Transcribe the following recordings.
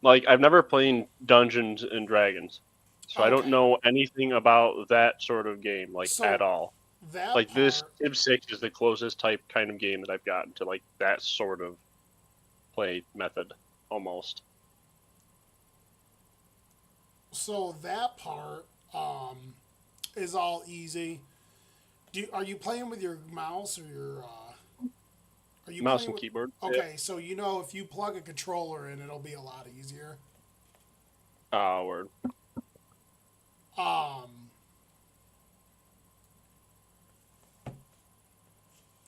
like I've never played Dungeons and Dragons, so I don't Okay, know anything about that sort of game like at so all. that Like this part, Civ 6 is the closest type kind of game that I've gotten to like that sort of play method almost. so that part is all easy. Are you playing with your mouse or your? Are you Mouse playing and with? keyboard. Yeah. Okay, so you know if you plug a controller in, it'll be a lot easier. Ah, word. Um,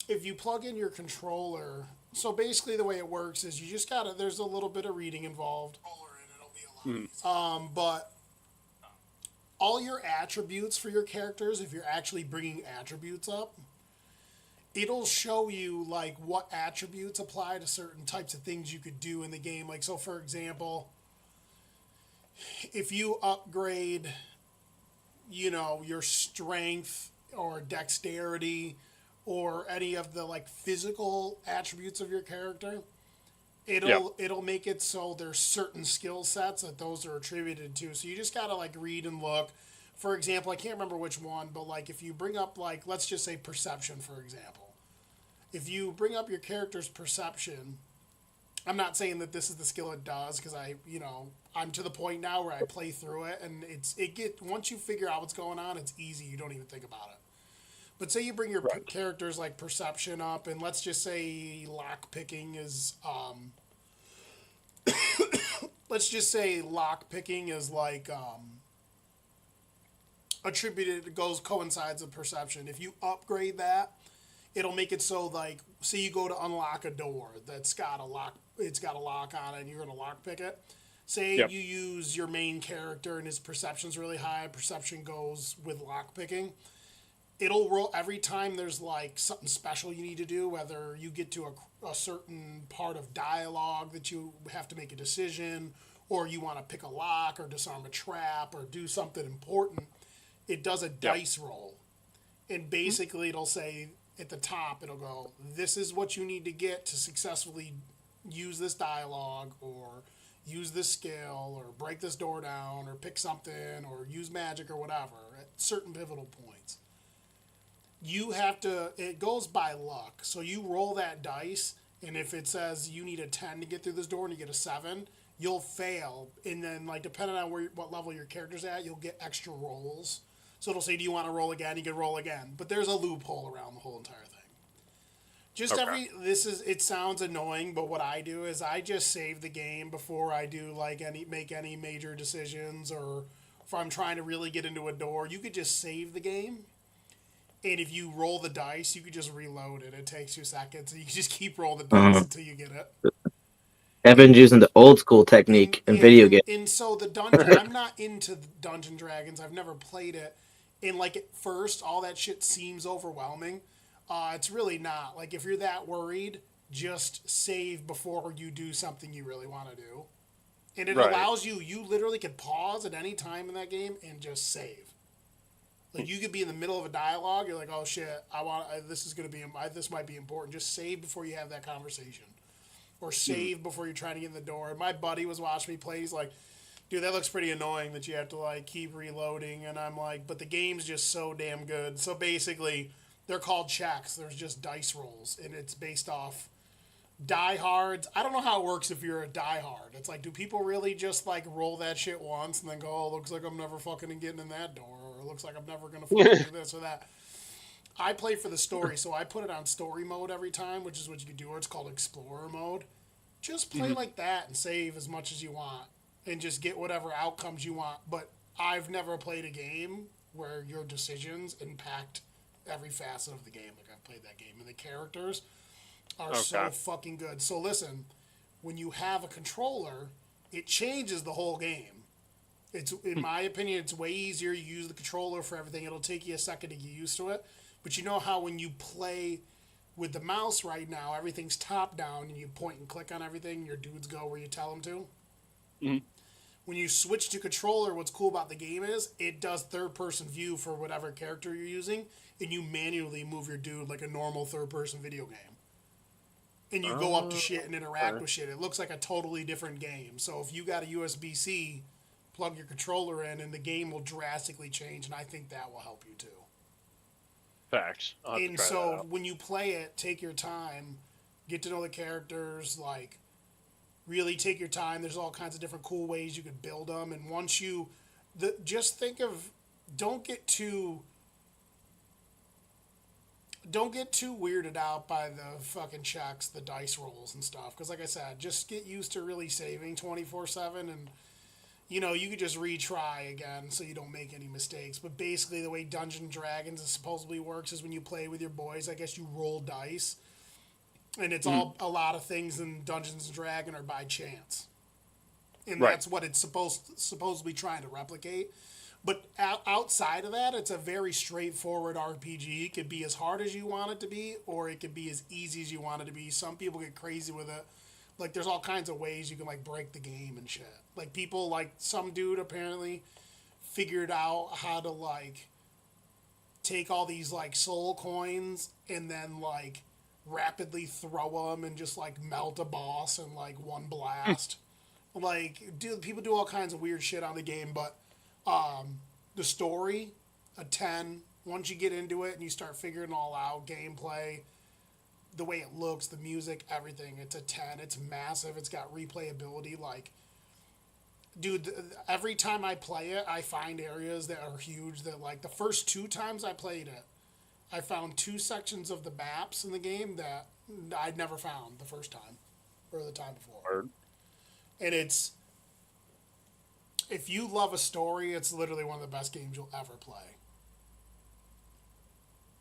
if you plug in your controller, so basically the way it works is you just gotta. There's a little bit of reading involved. Mm. But all your attributes for your characters, if you're actually bringing attributes up, it'll show you like what attributes apply to certain types of things you could do in the game. Like, so for example, if you upgrade, your strength or dexterity or any of the like physical attributes of your character, Yeah. it'll make it so there's certain skill sets that those are attributed to. So you just gotta like read and look. For example, I can't remember which one, but like if you bring up like let's just say perception, for example. If you bring up your character's perception, I'm not saying that this is the skill it does because I'm to the point now where I play through it and once you figure out what's going on, it's easy. You don't even think about it. But say you bring your Right. character's like perception up, and let's just say lock picking is let's just say lock picking is like attributed goes coincides with perception. If you upgrade that, it'll make it so like say you go to unlock a door that's got a lock, it's got a lock on it and you're going to lock pick it. Say Yep. you use your main character and his perception's really high, perception goes with lock picking. It'll roll every time there's like something special you need to do, whether you get to a certain part of dialogue that you have to make a decision, or you want to pick a lock or disarm a trap or do something important. It does a Yep. dice roll, and basically it'll say at the top, it'll go, this is what you need to get to successfully use this dialogue or use this skill or break this door down or pick something or use magic or whatever at certain pivotal points. You have to, it goes by luck. So you roll that dice, and if it says you need a 10 to get through this door and you get a 7, you'll fail. And then, like, depending on what level your character's at, you'll get extra rolls. So it'll say, do you want to roll again? You can roll again. But there's a loophole around the whole entire thing. Okay. It sounds annoying, but what I do is I just save the game before I do, like, make any major decisions, or if I'm trying to really get into a door, you could just save the game, and if you roll the dice, you could just reload it. It takes 2 seconds. And you can just keep rolling the dice Uh, until you get it. I've been And using the old school and technique in yeah, video games. and so the dungeon. I'm not into Dungeon Dragons. I've never played it. And like at first, all that shit seems overwhelming. It's really not. Like if you're that worried, just save before you do something you really want to do. And it Right. allows you. You literally can pause at any time in that game and just save. Like you could be in the middle of a dialogue, you're like, "Oh shit, this is gonna be this might be important." Just save before you have that conversation, or Mm. save before you're trying to get in the door. My buddy was watching me play. He's like, "Dude, that looks pretty annoying that you have to like keep reloading." And I'm like, "But the game's just so damn good." So basically, they're called checks. There's just dice rolls, and it's based off diehards. I don't know how it works if you're a diehard. It's like, do people really just like roll that shit once and then go, "Oh, looks like I'm never fucking getting in that door," or "It looks like I'm never gonna fucking do this or that." I play for the story, so I put it on story mode every time, which is what you can do. Or it's called explorer mode. Just play Mhm. like that and save as much as you want, and just get whatever outcomes you want. But I've never played a game where your decisions impact every facet of the game. Like I've played that game, and the characters are Okay. so fucking good. So listen, when you have a controller, it changes the whole game. It's in my opinion, it's way easier. You use the controller for everything. It'll take you a second to get used to it. But you know how when you play with the mouse right now, everything's top down and you point and click on everything, your dudes go where you tell them to. Mhm. When you switch to controller, what's cool about the game is it does third person view for whatever character you're using, and you manually move your dude like a normal third person video game. and you go up to shit and interact okay. with shit. It looks like a totally different game. So if you got a USB-C, plug your controller in, and the game will drastically change, and I think that will help you too. Facts. I'll have to And try that so out. when you play it, take your time, get to know the characters, like really take your time. There's all kinds of different cool ways you could build them, and once you, just think of, don't get too weirded out by the fucking checks, the dice rolls and stuff. Because like I said, just get used to really saving 24/7, and you could just retry again so you don't make any mistakes. But basically, the way Dungeons and Dragons supposedly works is when you play with your boys, I guess you roll dice, and it's all a lot of things in Dungeons and Dragons are by chance, and Right. that's what it's supposedly trying to replicate. But outside of that, it's a very straightforward RPG. It could be as hard as you want it to be, or it could be as easy as you want it to be. Some people get crazy with it. Like, there's all kinds of ways you can, like, break the game and shit. Like, people, like, some dude apparently figured out how to, like, take all these, like, soul coins and then, like, rapidly throw them and just, like, melt a boss in, like, one blast. Like, people do all kinds of weird shit on the game, but the story, a 10. Once you get into it and you start figuring it all out, gameplay, the way it looks, the music, everything, it's a 10. It's massive. It's got replayability. Like, dude, every time I play it, I find areas that are huge that, like, the first 2 times I played it, I found 2 sections of the maps in the game that I'd never found the first time or the time before. Word. And if you love a story, it's literally one of the best games you'll ever play.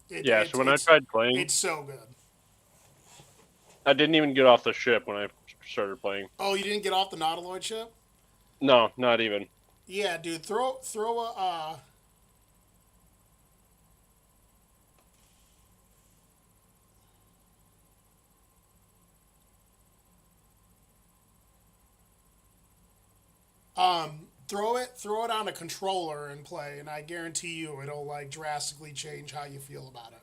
Yeah, so when I tried playing, it's so good. I didn't even get off the ship when I started playing. Oh, you didn't get off the Nautiloid ship? No, not even. Yeah, dude, throw a throw it on a controller and play, and I guarantee you it'll, like, drastically change how you feel about it.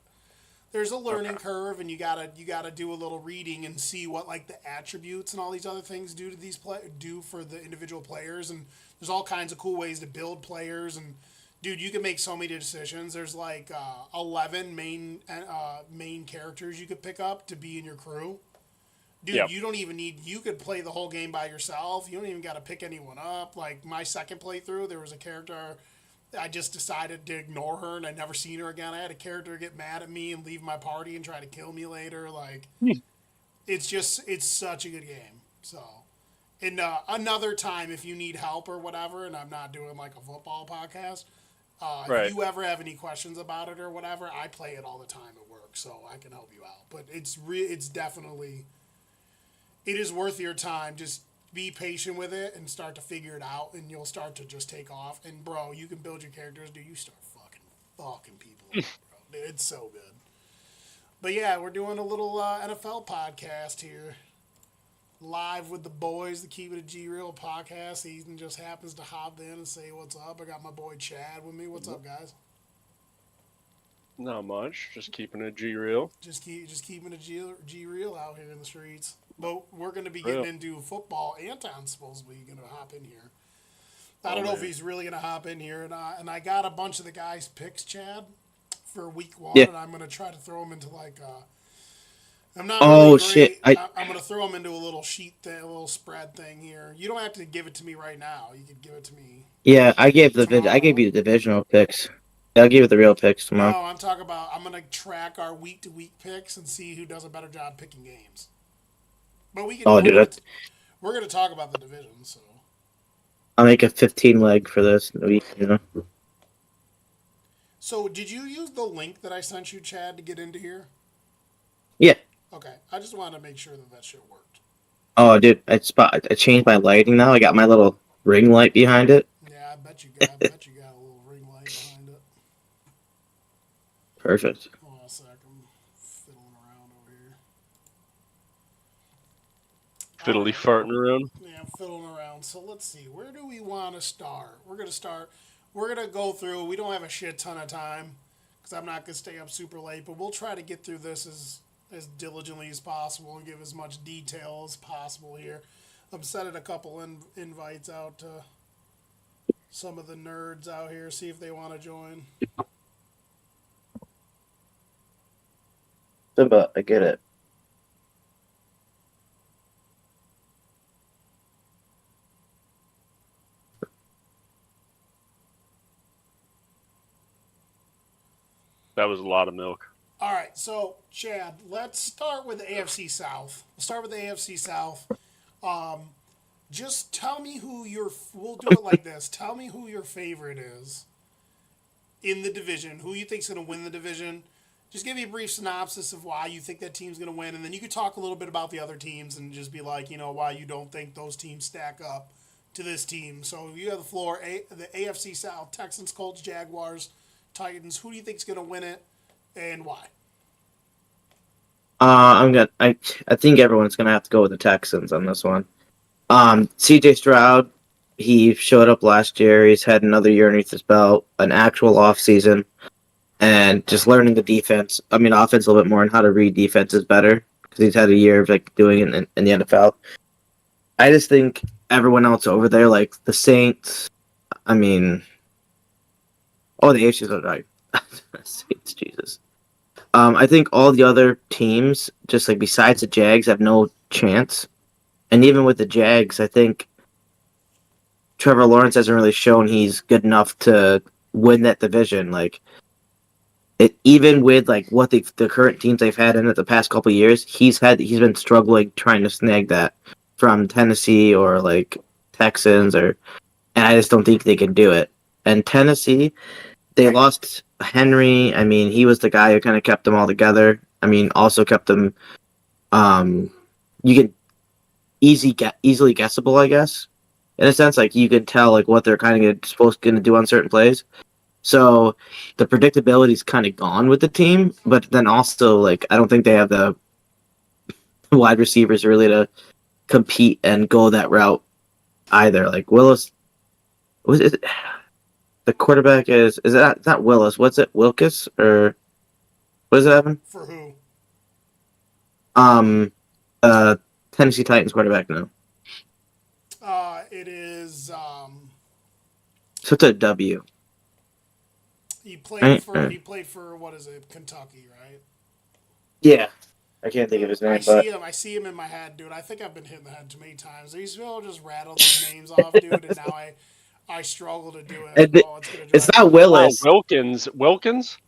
There's a learning curve, and you gotta do a little reading and see what, like, the attributes and all these other things do for the individual players, and there's all kinds of cool ways to build players, and dude, you can make so many decisions. There's like 11 main characters you could pick up to be in your crew. Dude, Yep. you don't even you could play the whole game by yourself. You don't even got to pick anyone up. Like, my second playthrough, there was a character, I just decided to ignore her, and I never seen her again. I had a character get mad at me and leave my party and try to kill me later. Like, it's such a good game. So, and another time, if you need help or whatever, and I'm not doing, like, a football podcast, Right. if you ever have any questions about it or whatever, I play it all the time at work, so I can help you out. But it's definitely, it is worth your time. Just be patient with it and start to figure it out, and you'll start to just take off. And, bro, you can build your characters, dude. You start fucking people up, bro. Dude, it's so good. But yeah, we're doing a little NFL podcast here, live with the boys, the Keep It a G Real podcast. Ethan just happens to hop in and say what's up. I got my boy Chad with me. What's up, guys? Not much. Just keeping it G real. Just keeping a G Real out here in the streets. But we're going to be getting into football. Anton's supposedly going to hop in here. I don't know if he's really going to hop in here. And I got a bunch of the guys' picks, Chad, for week 1. Yeah. And I'm going to try to throw them into, like, I'm not Oh, really great. shit. I'm going to throw them into a little sheet thing, a little spread thing here. You don't have to give it to me right now. You could give it to me. Yeah, I gave you Tomorrow. the divisional picks. I'll give you the real picks tomorrow. No, I'm talking about, I'm going to track our week-to-week picks and see who does a better job picking games. But we can. Oh, dude, We're going to talk about the division, so. I'll make a 15 leg for this week, you know. So, did you use the link that I sent you, Chad, to get into here? Yeah. Okay, I just wanted to make sure that shit worked. Oh, dude, I changed my lighting now. I got my little ring light behind it. Yeah, I bet you got a little ring light behind it. Perfect. Hold on a sec, I'm fiddling around over here. Fiddly farting around. Yeah, I'm fiddling around. So let's see, where do we want to start? We're gonna go through. We don't have a shit ton of time because I'm not gonna stay up super late, but we'll try to get through this as diligently as possible and give as much detail as possible here. I'm sending a couple invites out to some of the nerds out here, see if they want to join. Simba, I get it. That was a lot of milk. All right, so Chad, let's start with the AFC South. We'll start with the AFC South. Just tell me who your. We'll do it like this. Tell me who your favorite is in the division. Who you think's going to win the division? Just give me a brief synopsis of why you think that team's going to win, and then you could talk a little bit about the other teams and just be like, why you don't think those teams stack up to this team. So you have the floor. The AFC South: Texans, Colts, Jaguars, Titans. Who do you think's going to win it, and why? I think everyone's gonna have to go with the Texans on this one. CJ Stroud, he showed up last year. He's had another year underneath his belt, an actual off season, and just learning the defense. I mean, offense a little bit more and how to read defenses better because he's had a year of doing it in the NFL. I just think everyone else over there, like the Saints. I mean, the AFC's right. Saints, Jesus. I think all the other teams, just besides the Jags, have no chance. And even with the Jags, I think Trevor Lawrence hasn't really shown he's good enough to win that division. Even with what the current teams they've had in it the past couple of years, he's been struggling trying to snag that from Tennessee or Texans and I just don't think they can do it. And Tennessee, they lost Henry. I mean, he was the guy who kind of kept them all together. I mean, also kept them. You can easily guessable, I guess, in a sense. You can tell what they're kind of going to do on certain plays. So the predictability's kind of gone with the team. But then also, I don't think they have the wide receivers really to compete and go that route either. Willis, was it? The quarterback is that not Willis? What's it? Wilkes or what does it happen? For who? Tennessee Titans quarterback now. It is. So it's a W. He played for what is it? Kentucky, right? Yeah, I can't think of his name. I see him in my head, dude. I think I've been hitting the head too many times. These people just rattle these names off, dude, and now I struggle to do it. It's not Willis. Wilkins. Wilkins.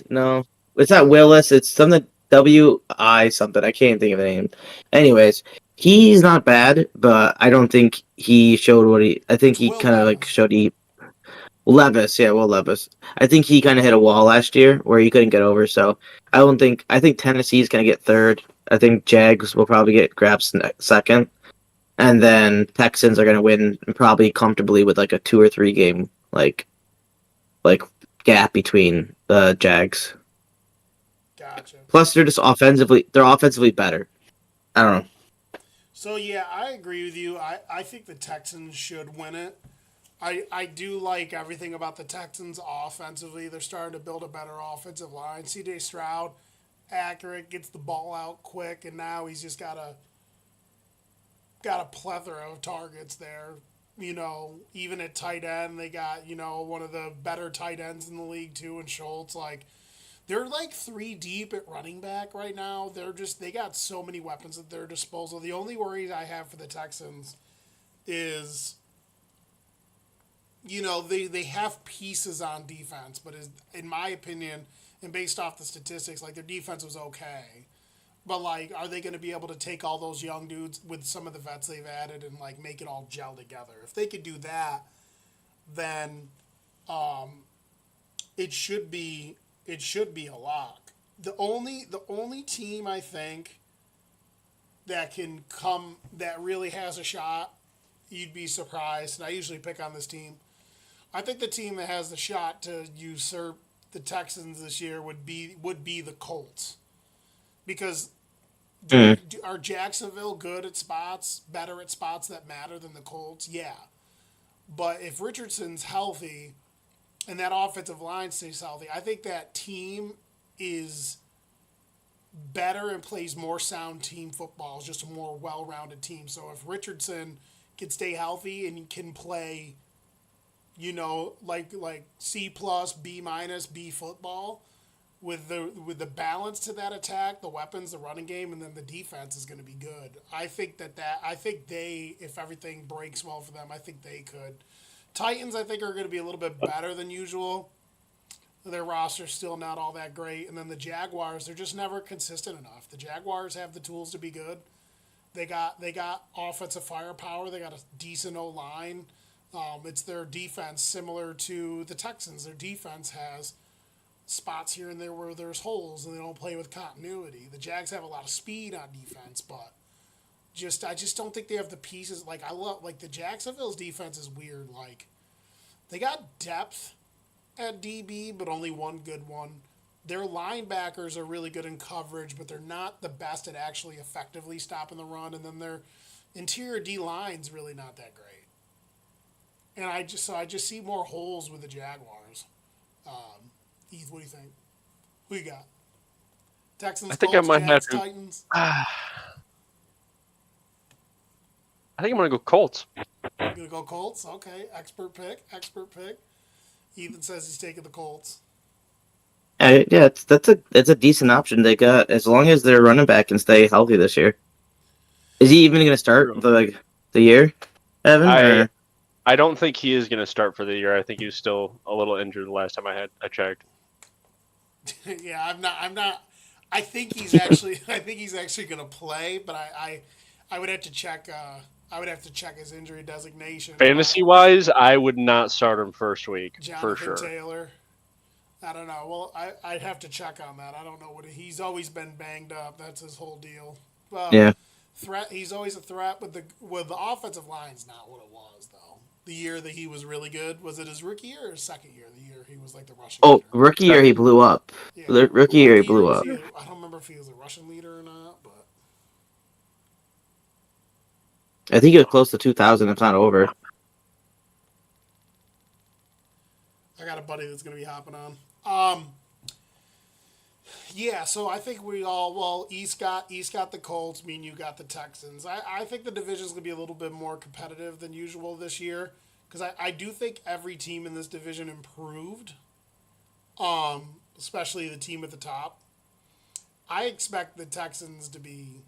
No, it's not Willis. It's something W-I something. I can't think of the name. Anyways, he's not bad, but I don't think he showed what he. I think he kind of showed he. Levis, yeah, Will Levis. I think he kind of hit a wall last year where he couldn't get over. So I think Tennessee's gonna get third. I think Jags will probably get grabbed second. And then Texans are going to win probably comfortably with a 2 or 3 game gap between the Jags. Gotcha. Plus they're offensively better. I don't know. So yeah, I agree with you. I think the Texans should win it. I do like everything about the Texans offensively. They're starting to build a better offensive line. CJ Stroud, accurate, gets the ball out quick, and now he's just got a plethora of targets there. Even at tight end, they got, one of the better tight ends in the league too, in Schultz. They're 3 deep at running back right now. They got so many weapons at their disposal. The only worries I have for the Texans is, they have pieces on defense, but in my opinion, and based off the statistics, their defense was okay. But, are they going to be able to take all those young dudes with some of the vets they've added and, make it all gel together? If they could do that, then it should be a lock. The only team I think that really has a shot, you'd be surprised, and I usually pick on this team. I think the team that has the shot to usurp the Texans this year would be the Colts. Because are Jacksonville good at spots, better at spots that matter than the Colts? Yeah. But if Richardson's healthy and that offensive line stays healthy, I think that team is better and plays more sound team football. It's just a more well-rounded team. So if Richardson can stay healthy and can play, like C plus, B minus, B football, with the balance to that attack, the weapons, the running game, and then the defense is going to be good. I think if everything breaks well for them, I think they could. Titans, I think, are going to be a little bit better than usual. Their roster's still not all that great. And then the Jaguars, they're just never consistent enough. The Jaguars have the tools to be good. They got offensive firepower. They got a decent O-line. It's their defense similar to the Texans. Their defense has spots here and there where there's holes and they don't play with continuity. The Jags have a lot of speed on defense, but I just don't think they have the pieces. The Jacksonville's defense is weird. Like, they got depth at DB, but only one good one. Their linebackers are really good in coverage, but they're not the best at actually effectively stopping the run. And then their interior D line's really not that great. And I just see more holes with the Jaguars. Heath, what do you think? Who you got? Texans, I think Colts, I might Jags, have to. Titans. I think I'm gonna go Colts. You're gonna go Colts? Okay, expert pick. Ethan says he's taking the Colts. Yeah, it's a decent option they got as long as their running back can stay healthy this year. Is he even going to start the year, Evan? I don't think he is going to start for the year. I think he was still a little injured the last time I checked. Yeah, I'm not. I think he's actually going to play, but I would have to check. I would have to check his injury designation. Fantasy wise, I would not start him first week for sure. Taylor. I don't know. Well, I'd have to check on that. I don't know he's always been banged up. That's his whole deal. Yeah. Threat. He's always a threat, but the offensive line's not what it was though. The year that he was really good, was it his rookie year or his second year? The year he was like the Russian leader? Rookie year he blew up. Yeah. The rookie year he blew up. I don't remember if he was a Russian leader or not, but I think it was close to 2,000. If not over. I got a buddy that's going to be hopping on. Yeah, so I think East got the Colts, me and you got the Texans. I think the division's going to be a little bit more competitive than usual this year because I do think every team in this division improved, especially the team at the top. I expect the Texans to be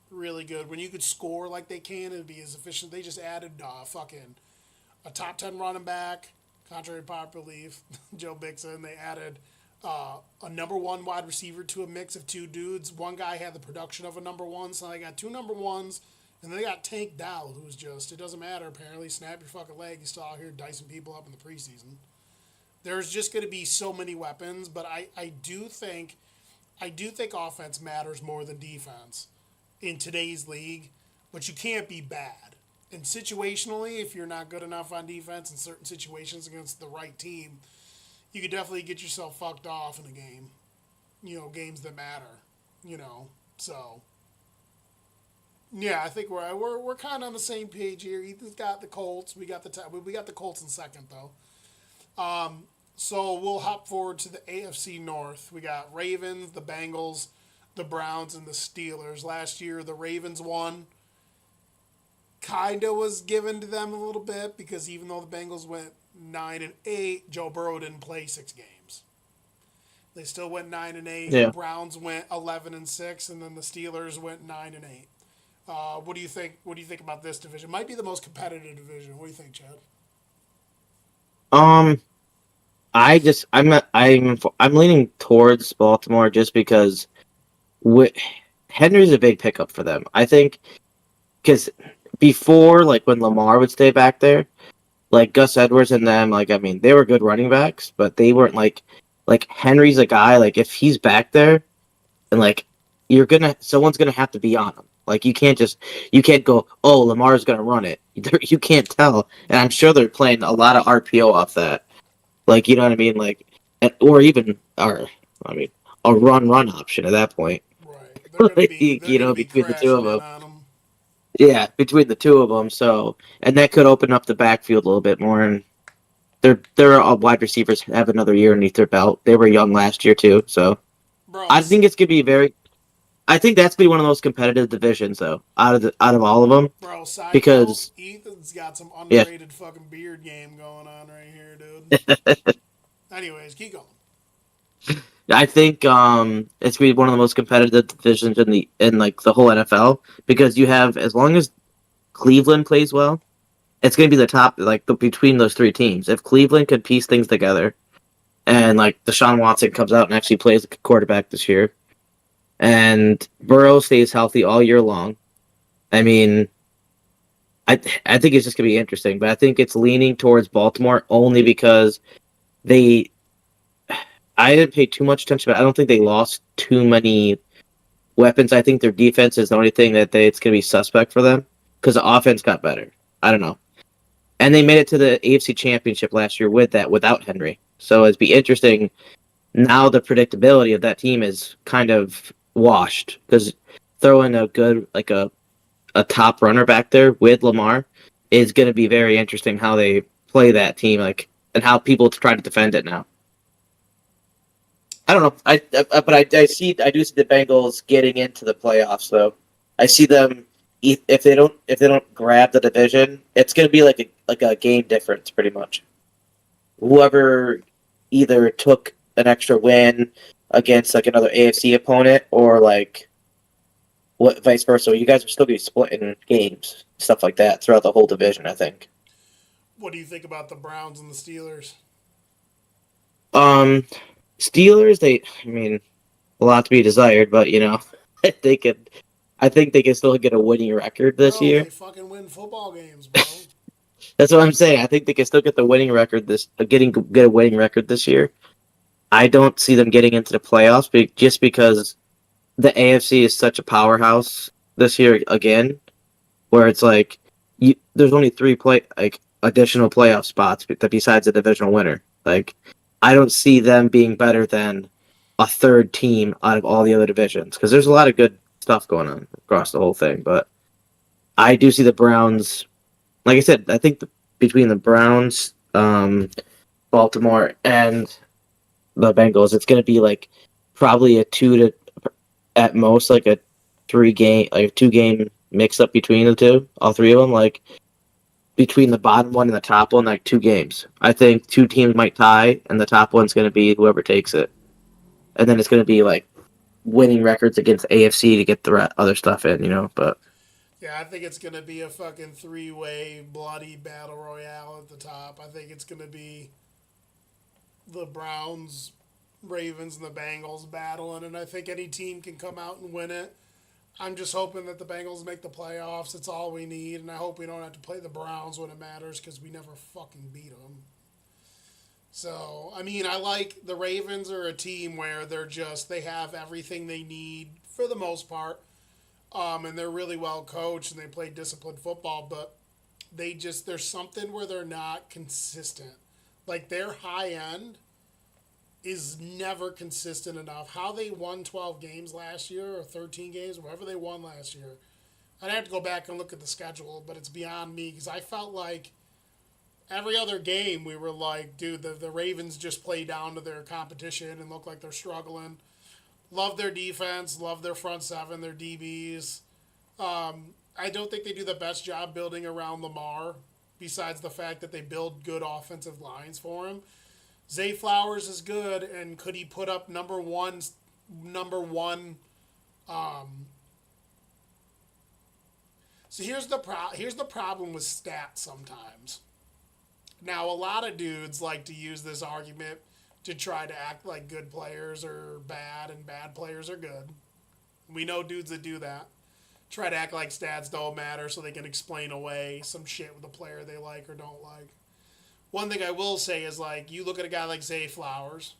really good. When you could score like they can, it'd be as efficient. They just added a top 10 running back, contrary to popular belief, Joe Mixon. They added a number one wide receiver to a mix of two dudes. One guy had the production of a number one, so they got two number ones, and then they got Tank Dell, who's just, it doesn't matter, apparently, snap your fucking leg, he's still out here dicing people up in the preseason. There's just going to be so many weapons, but I do think offense matters more than defense in today's league, but you can't be bad. And situationally, if you're not good enough on defense in certain situations against the right team, you could definitely get yourself fucked off in a game. Games that matter. So yeah, I think we're kind of on the same page here. Ethan's got the Colts. We got the Colts in second though. So we'll hop forward to the AFC North. We got Ravens, the Bengals, the Browns, and the Steelers. Last year the Ravens won. Kinda was given to them a little bit because even though the Bengals went 9-8, Joe Burrow didn't play 6 games. They still went 9-8. Yeah. The Browns went 11-6, and then the Steelers went 9-8. What do you think? What do you think about this division? Might be the most competitive division. What do you think, Chad? I'm leaning towards Baltimore just because Henry's a big pickup for them. I think because before, when Lamar would stay back there, Gus Edwards and them, they were good running backs, but they weren't like Henry's a guy, if he's back there, and someone's gonna have to be on him. You can't go, oh, Lamar's gonna run it. You can't tell, and I'm sure they're playing a lot of RPO off that. You know what I mean? Or even, a run option at that point. Right. Between the two of them. Yeah, between the two of them. So, and that could open up the backfield a little bit more. And their wide receivers have another year underneath their belt. They were young last year too. So, bro. I think it's gonna be very. I think that's gonna be one of the most competitive divisions though, out of all of them, Bro, side note, because Ethan's got some yeah, underrated fucking beard game going on right here, dude. Anyways, keep going. I think it's gonna be one of the most competitive divisions in like the whole NFL because you have as long as Cleveland plays well, it's gonna be the top between those three teams. If Cleveland could piece things together and like Deshaun Watson comes out and actually plays the quarterback this year, and Burrow stays healthy all year long, I mean, I think it's just gonna be interesting. But I think it's leaning towards Baltimore only because they. I didn't pay too much attention, but I don't think they lost too many weapons. I think their defense is the only thing it's gonna be suspect for them because the offense got better. I don't know, and they made it to the AFC Championship last year without Henry. So it'd be interesting. Now the predictability of that team is kind of washed because throwing a good a top runner back there with Lamar is going to be very interesting how they play that team and how people try to defend it now. I don't know. But I do see the Bengals getting into the playoffs though. I see them if they don't grab the division, it's going to be like a game difference pretty much. Whoever either took an extra win against like another AFC opponent or like what vice versa. You guys will still be splitting games, stuff like that throughout the whole division, I think. What do you think about the Browns and the Steelers? Um Steelers, I mean, a lot to be desired, but they could I think they can still get a winning record this Bro, year. they fucking win football games, bro. That's what I'm saying. I think they can still get the winning record get a winning record this year. I don't see them getting into the playoffs just because the AFC is such a powerhouse this year again, where it's like there's only additional playoff spots besides the divisional winner. Like I don't see them being better than a third team out of all the other divisions because there's a lot of good stuff going on across the whole thing. But I do see the Browns. Like I said, I think between the Browns, Baltimore, and the Bengals, it's going to be like probably a at most like a 2 game mix up between the two, all three of them, like between the bottom one and the top one, like 2 games. I think 2 teams might tie, and the top one's going to be whoever takes it, and then it's going to be like winning records against AFC to get the other stuff in. But Yeah, I think it's going to be a fucking three-way bloody battle royale at the top. I think it's going to be the Browns, Ravens, and the Bengals battling, and I think any team can come out and win it. I'm just hoping that the Bengals make the playoffs. It's all we need, and I hope we don't have to play the Browns when it matters because we never fucking beat them. So, I mean, I like the Ravens are a team where they have everything they need for the most part, and they're really well coached and they play disciplined football, but there's something where they're not consistent. Like their high end is never consistent enough. How they won 12 games last year or 13 games, whatever they won last year. I'd have to go back and look at the schedule, but it's beyond me because I felt like every other game we were like, dude, the Ravens just play down to their competition and look like they're struggling. Love their defense, love their front seven, their DBs. I don't think they do the best job building around Lamar, besides the fact that they build good offensive lines for him. Zay Flowers is good, and could he put up number one? So here's the problem with stats sometimes. Now a lot of dudes like to use this argument to try to act like good players are bad and bad players are good. We know dudes that do that. Try to act like stats don't matter so they can explain away some shit with a player they like or don't like. One thing I will say is, like, you look at a guy like Zay Flowers.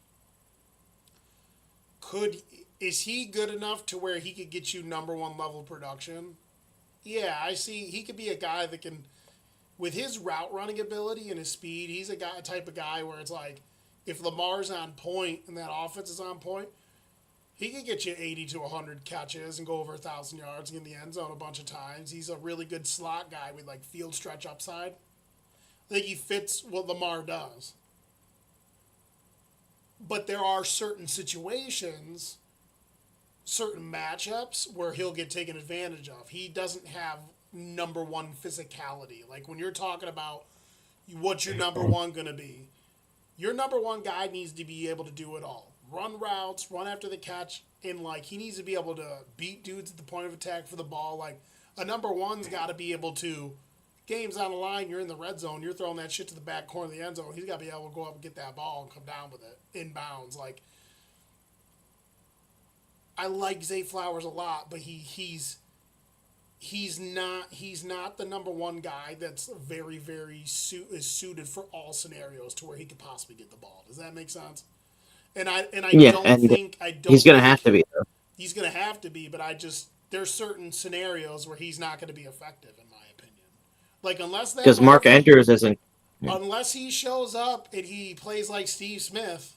Is he good enough to where he could get you number one level production? Yeah, I see. He could be a guy that can, with his route running ability and his speed, he's a type of guy where it's like, if Lamar's on point and that offense is on point, he could get you 80 to 100 catches and go over 1,000 yards and get in the end zone a bunch of times. He's a really good slot guy with like field stretch upside. I think he fits what Lamar does. But there are certain situations certain matchups where he'll get taken advantage of. He doesn't have number one physicality. Like when you're talking about what's your number one going to be, your number one guy needs to be able to do it all. Run routes, run after the catch, and like he needs to be able to beat dudes at the point of attack for the ball. Like a number one's got to be able to. Game's on the line, you're in the red zone, you're throwing that shit to the back corner of the end zone. He's got to be able to go up and get that ball and come down with it inbounds. Like I like Zay Flowers a lot, but he's not the number one guy that's very suited for all scenarios to where he could possibly get the ball. Does that make sense? And I Yeah, don't and think I don't he's gonna think have to be though. he's gonna have to be, but there's certain scenarios where he's not gonna be effective in my opinion. Like Because Mark Andrews isn't. unless he shows up and he plays like Steve Smith,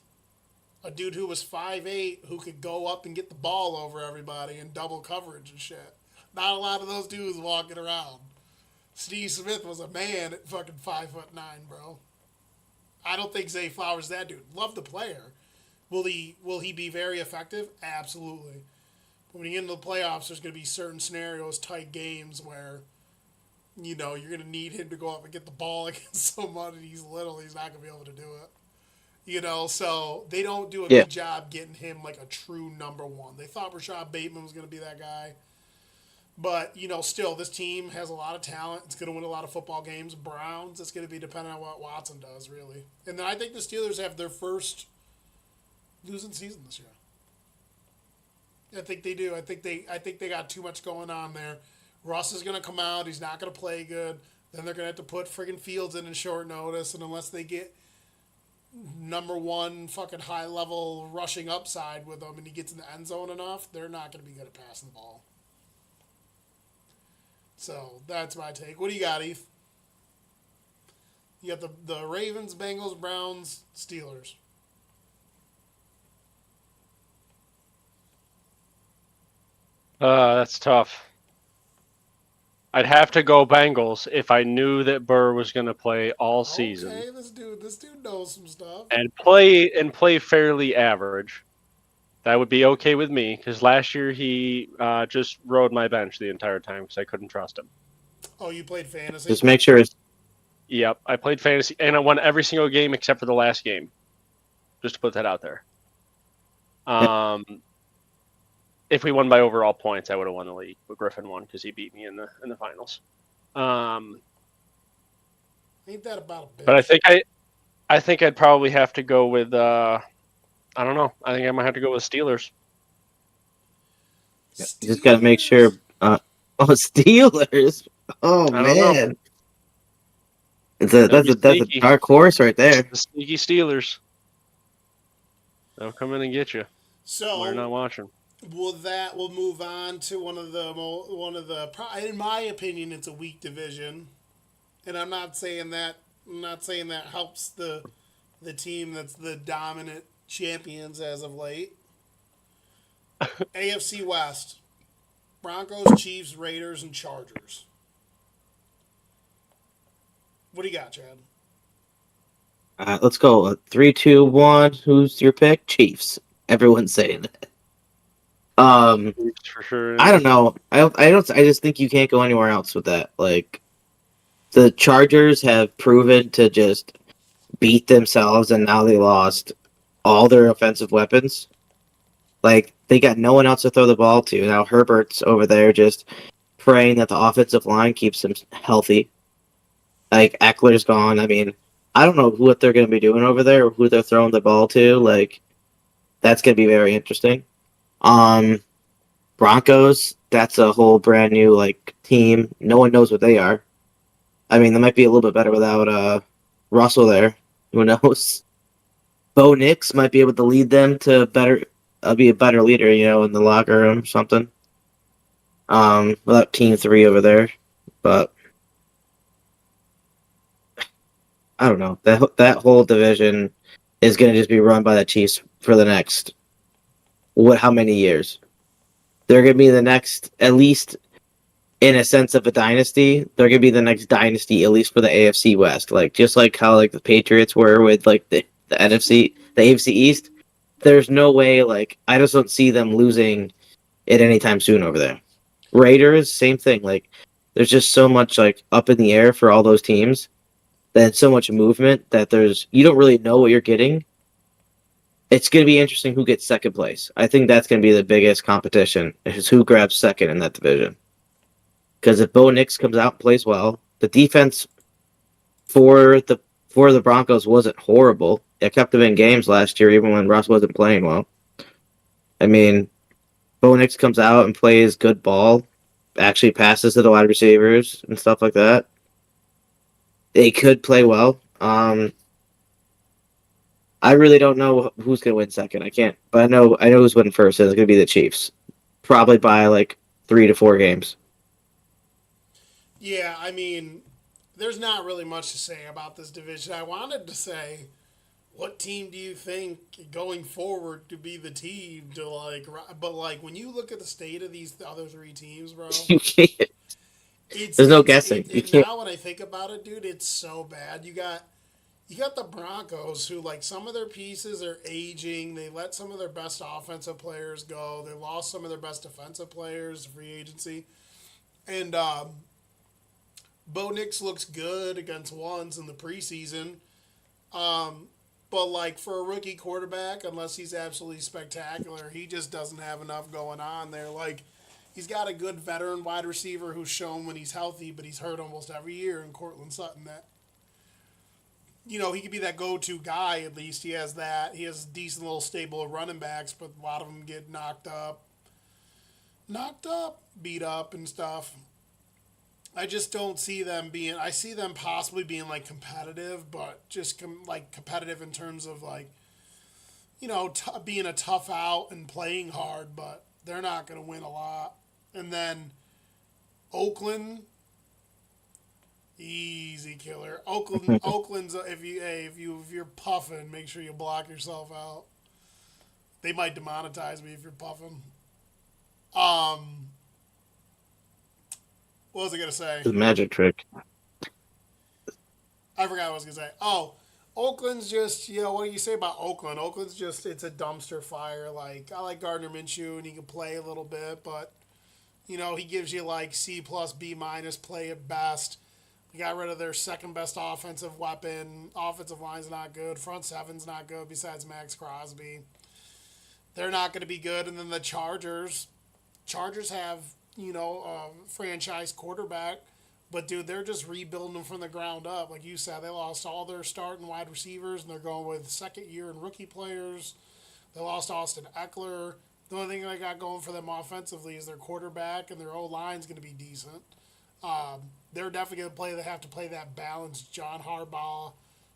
a dude who was 5'8", who could go up and get the ball over everybody in double coverage and shit. Not a lot of those dudes walking around. Steve Smith was a man at fucking 5'9", bro. I don't think Zay Flowers is that dude. Love the player. Will he be very effective? Absolutely. But when you get into the playoffs, there's going to be certain scenarios, tight games where, you're going to need him to go up and get the ball against someone, and he's little. He's not going to be able to do it. So they don't do a good job getting him like a true number one. They thought Rashad Bateman was going to be that guy. But, still, this team has a lot of talent. It's going to win a lot of football games. Browns, it's going to be dependent on what Watson does, really. And then I think the Steelers have their first losing season this year. I think they do. I think they got too much going on there. Russ is going to come out. He's not going to play good. Then they're going to have to put friggin' Fields in short notice. And unless they get number one fucking high-level rushing upside with him and he gets in the end zone enough, they're not going to be good at passing the ball. So that's my take. What do you got, Eve? You got the Ravens, Bengals, Browns, Steelers. That's tough. I'd have to go Bengals if I knew that Burr was going to play all season. Okay, this dude knows some stuff. And play fairly average. That would be okay with me, because last year he just rode my bench the entire time because I couldn't trust him. Oh, you played fantasy? Just make sure it's. Yep, I played fantasy, and I won every single game except for the last game. Just to put that out there. If we won by overall points, I would have won the league. But Griffin won because he beat me in the finals. Ain't that about a bitch? But I think I'd probably have to go with I don't know. I think I might have to go with Steelers. You just got to make sure. Steelers. Oh man, that's a dark horse right there. The sneaky Steelers. They'll come in and get you. So we're not watching. We'll move on to one of the. In my opinion, it's a weak division, and I'm not saying that helps the team that's the dominant champions as of late. AFC West: Broncos, Chiefs, Raiders, and Chargers. What do you got, Chad? Let's go 3, 2, 1. Who's your pick? Chiefs. Everyone's saying that. For sure. I don't know. I just think you can't go anywhere else with that. Like, the Chargers have proven to just beat themselves, and now they lost all their offensive weapons. Like, they got no one else to throw the ball to. Now Herbert's over there just praying that the offensive line keeps him healthy. Like, Eckler's gone. I mean, I don't know what they're going to be doing over there or who they're throwing the ball to. Like, that's going to be very interesting. Broncos, that's a whole brand new, like, team. No one knows what they are. I mean, they might be a little bit better without Russell there. Who knows? Bo Nix might be able to lead them to be a better leader, in the locker room or something. Without Team 3 over there. But I don't know. That whole division is going to just be run by the Chiefs for the next, how many years? They're going to be the next, at least in a sense of a dynasty, they're going to be the next dynasty, at least for the AFC West. Like, just like how, like, the Patriots were with, like, the NFC East. There's no way, like, I just don't see them losing it anytime soon over there. Raiders, same thing. Like, there's just so much like up in the air for all those teams. That so much movement that you don't really know what you're getting. It's going to be interesting who gets second place. I think that's going to be the biggest competition, is who grabs second in that division. Because if Bo Nix comes out and plays well, the defense for the Broncos wasn't horrible. It kept them in games last year, even when Russ wasn't playing well. I mean, Bo Nix comes out and plays good ball, actually passes to the wide receivers and stuff like that. They could play well. I really don't know who's going to win second. I can't, but I know who's winning first. And it's going to be the Chiefs, probably by like 3 to 4 games. Yeah, I mean, there's not really much to say about this division. I wanted to say, what team do you think going forward to be the team to like? But like when you look at the state of these other 3 teams, bro, You can't. There's no guessing. You can't. Now when I think about it, dude, it's so bad. You got the Broncos, who like some of their pieces are aging. They let some of their best offensive players go. They lost some of their best defensive players to free agency, and Bo Nix looks good against ones in the preseason. But like for a rookie quarterback, unless he's absolutely spectacular, he just doesn't have enough going on there. Like he's got a good veteran wide receiver who's shown when he's healthy, but he's hurt almost every year in Cortland Sutton. That he could be that go-to guy. At least he has that. He has a decent little stable of running backs, but a lot of them get knocked up, beat up, and stuff. I just don't see them being. I see them possibly being like competitive, but just like competitive in terms of like, being a tough out and playing hard. But they're not going to win a lot. And then Oakland, easy killer. Oakland's if you're puffing, make sure you block yourself out. They might demonetize me if you're puffing. What was I gonna say? The magic trick. I forgot what I was gonna say. Oh, Oakland's just what do you say about Oakland? Oakland's just it's a dumpster fire. Like I like Gardner Minshew and he can play a little bit, but he gives you like C+, B-, play at best. They got rid of their second best offensive weapon. Offensive line's not good. Front seven's not good. Besides Max Crosby, they're not going to be good. And then the Chargers have a franchise quarterback, but dude, they're just rebuilding them from the ground up. Like you said, they lost all their starting wide receivers, and they're going with second year and rookie players. They lost Austin Eckler. The only thing they got going for them offensively is their quarterback, and their O-line's going to be decent. They're definitely going to play. They have to play that balanced John Harbaugh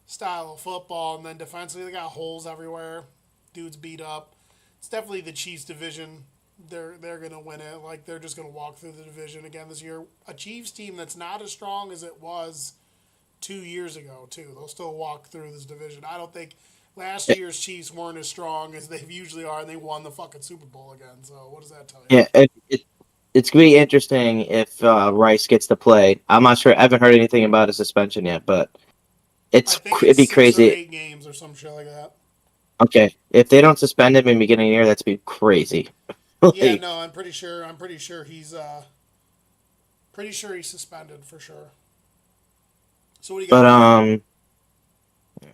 style of football, and then defensively they got holes everywhere. Dudes beat up. It's definitely the Chiefs division. They're going to win it. Like they're just going to walk through the division again this year. A Chiefs team that's not as strong as it was 2 years ago too. They'll still walk through this division. I don't think last year's Chiefs weren't as strong as they usually are, and they won the fucking Super Bowl again. So what does that tell you? Yeah, it's going to be interesting if Rice gets to play. I'm not sure. I haven't heard anything about a suspension yet, but it'd be crazy. 8 games or some shit like that. Okay, if they don't suspend him in the beginning of the year, that's be crazy. Yeah, no, I'm pretty sure he's suspended for sure. So what do you got? But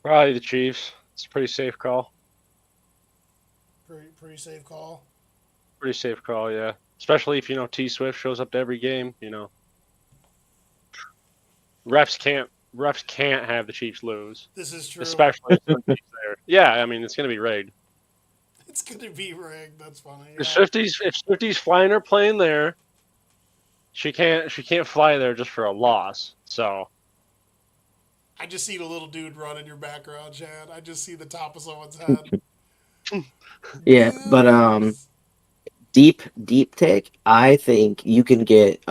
Probably the Chiefs. It's a pretty safe call. Pretty safe call. Pretty safe call, yeah. Especially if T Swift shows up to every game. Refs can't have the Chiefs lose. This is true. Especially if the Chiefs there. Yeah, I mean it's gonna be rigged. It's gonna be rigged. That's funny. If Swifty's flying her plane there, she can't fly there just for a loss. So I just see the little dude run in your background, Chad. I just see the top of someone's head. yeah, but deep take. I think you can get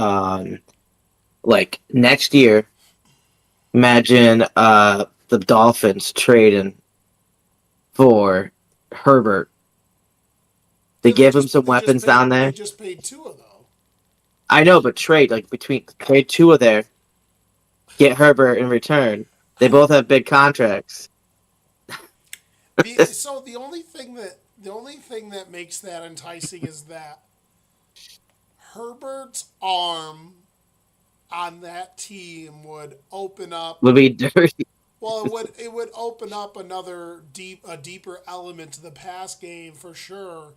like next year. Imagine the Dolphins trading for Herbert. They give him some weapons down there. They just paid Tua though. I know, but trade Tua there. Get Herbert in return. They both have big contracts. So the only thing The only thing that makes that enticing is that Herbert's arm on that team would open up. Would be dirty. Well, it would open up a deeper element to the pass game for sure.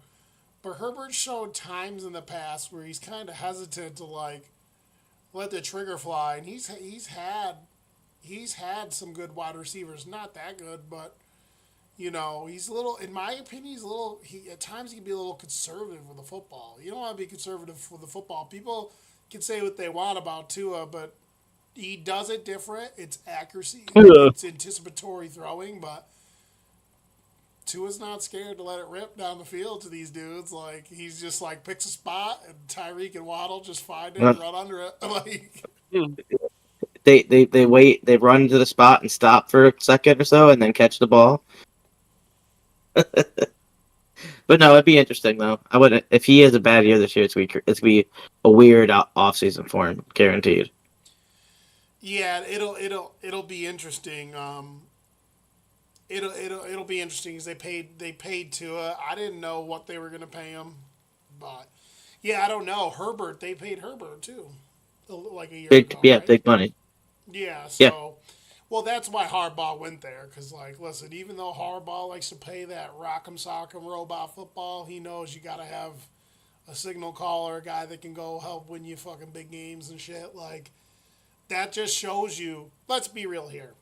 But Herbert showed times in the past where he's kind of hesitant to like let the trigger fly, and he's had some good wide receivers, not that good, but he's a little, in my opinion, he's a little. He at times he can be a little conservative with the football. You don't want to be conservative with the football. People can say what they want about Tua, but he does it different. It's accuracy. Yeah. It's anticipatory throwing, but Tua's not scared to let it rip down the field to these dudes. Like he's just like picks a spot, and Tyreek and Waddle just find it and run under it. Like They wait, they run to the spot and stop for a second or so, and then catch the ball. But no, it'd be interesting though. I wouldn't if he has a bad year this year. It's gonna be a weird off season for him, guaranteed. yeah, it'll be interesting. It'll be interesting because they paid Tua. I didn't know what they were gonna pay him, but yeah, I don't know. Herbert, they paid Herbert too, like a year ago, right? Big money. Yeah, Yeah, so well, that's why Harbaugh went there because, like, listen, even though Harbaugh likes to play that rock'em sock'em robot football, he knows you got to have a signal caller, a guy that can go help win you fucking big games and shit. Like that just shows you. Let's be real here.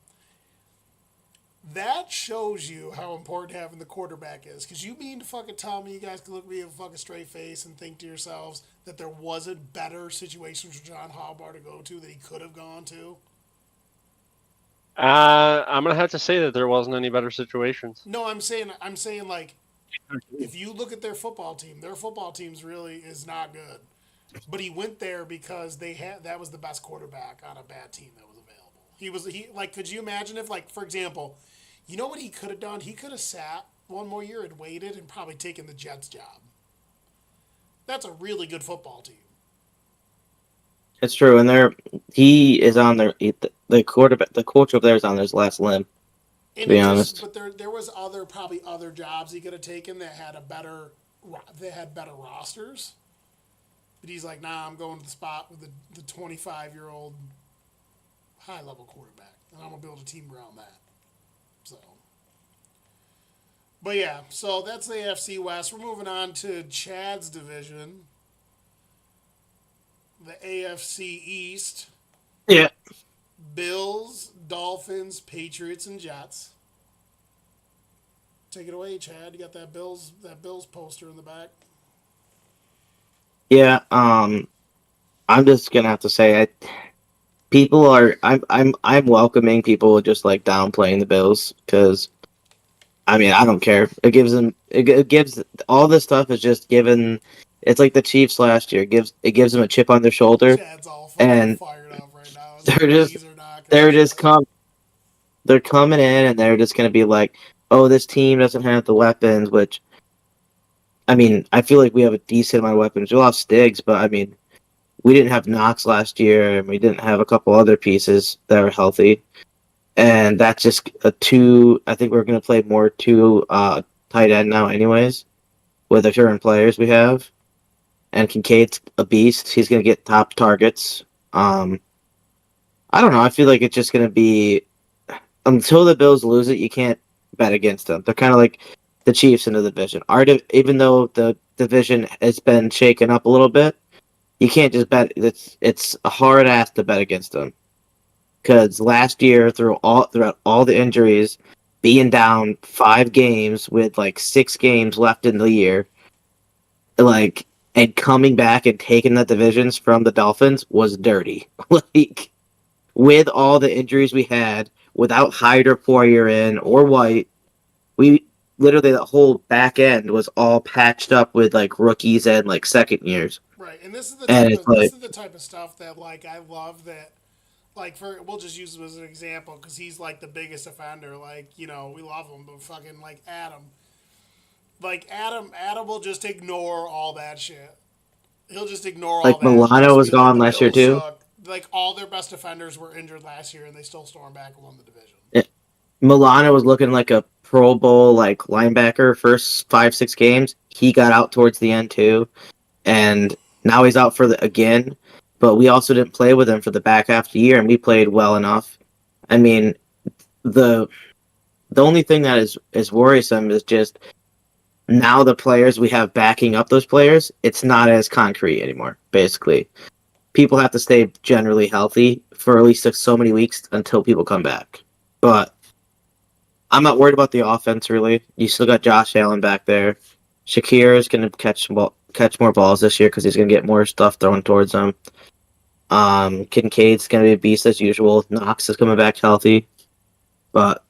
That shows you how important having the quarterback is. Because you mean to fucking tell me you guys can look me in a fucking straight face and think to yourselves that there wasn't better situations for John Harbaugh to go to that he could have gone to? I'm gonna have to say that there wasn't any better situations. No, I'm saying like if you look at their football team's really is not good. But he went there because that was the best quarterback on a bad team that was available. He like could you imagine if like for example, you know what he could have done? He could have sat one more year and waited and probably taken the Jets job. That's a really good football team. it's true. And he is on the quarterback. The coach over there is on his last limb. To And be it just, honest, but there was probably other jobs he could have taken that had better rosters. But he's like, nah, I'm going to the spot with the 25-year-old high level quarterback, and I'm gonna build a team around that. So, but yeah, so that's the AFC West. We're moving on to Chad's division, the AFC East. yeah. Bills, Dolphins, Patriots, and Jets. Take it away, Chad. You got that Bills poster in the back. Yeah, I'm just gonna have to say people are I'm welcoming people just like downplaying the Bills because I mean I don't care. It gives all this stuff is just given. It's like the Chiefs last year. It gives them a chip on their shoulder, Chad's all fucking and fired up right now. they're just These are not gonna they're just shit. they're coming in and they're just gonna be like, oh, this team doesn't have the weapons, which I mean, I feel like we have a decent amount of weapons. We lost Stiggs, but I mean, we didn't have Knox last year, and we didn't have a couple other pieces that are healthy. And that's just a two. I think we're going to play more two tight end now, anyways, with the current players we have. And Kincaid's a beast. He's going to get top targets. I don't know. I feel like it's just going to be until the Bills lose it, you can't bet against them. They're kind of like the Chiefs in the division. Even though the division has been shaken up a little bit, you can't just bet. It's a hard ass to bet against them because last year throughout all the injuries, being down 5 games with like 6 games left in the year, like and coming back and taking the divisions from the Dolphins was dirty. Like with all the injuries we had, without Hyde or Poirier in or White, we literally the whole back end was all patched up with like rookies and like second years. Right, and And it's like this is the type of stuff that like I love that. Like we'll just use him as an example because he's like the biggest offender. Like we love him, but fucking like Adam. Like Adam will just ignore all that shit. He'll just ignore all like that. And Milano just was be like, gone the last year Bills too. suck. Like all their best defenders were injured last year, and they still stormed back and won the division. Yeah. Milano was looking like a Pro Bowl like linebacker first 5-6 games. He got out towards the end too, and now he's out for the again. But we also didn't play with him for the back half of the year, and we played well enough. I mean, the only thing that is worrisome is just now the players we have backing up those players. It's not as concrete anymore. Basically, people have to stay generally healthy for at least so many weeks until people come back. But I'm not worried about the offense really. You still got Josh Allen back there. Shakir is going to catch more balls this year because he's going to get more stuff thrown towards him. Kincaid's going to be a beast as usual. Knox is coming back healthy, but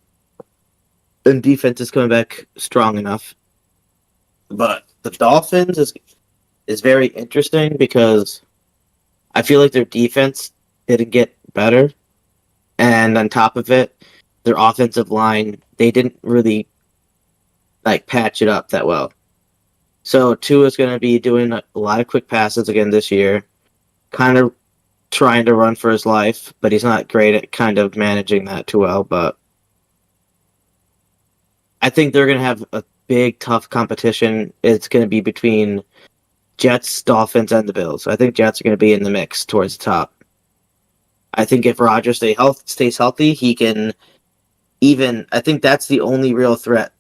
and defense is coming back strong enough. But the Dolphins is very interesting because I feel like their defense didn't get better, and on top of it, their offensive line, they didn't really like patch it up that well. So Tua's going to be doing a lot of quick passes again this year, kind of trying to run for his life, but he's not great at kind of managing that too well. But I think they're going to have a big, tough competition. It's going to be between Jets, Dolphins, and the Bills. I think Jets are going to be in the mix towards the top. I think if Rodgers stays healthy, he can even. I think that's the only real threat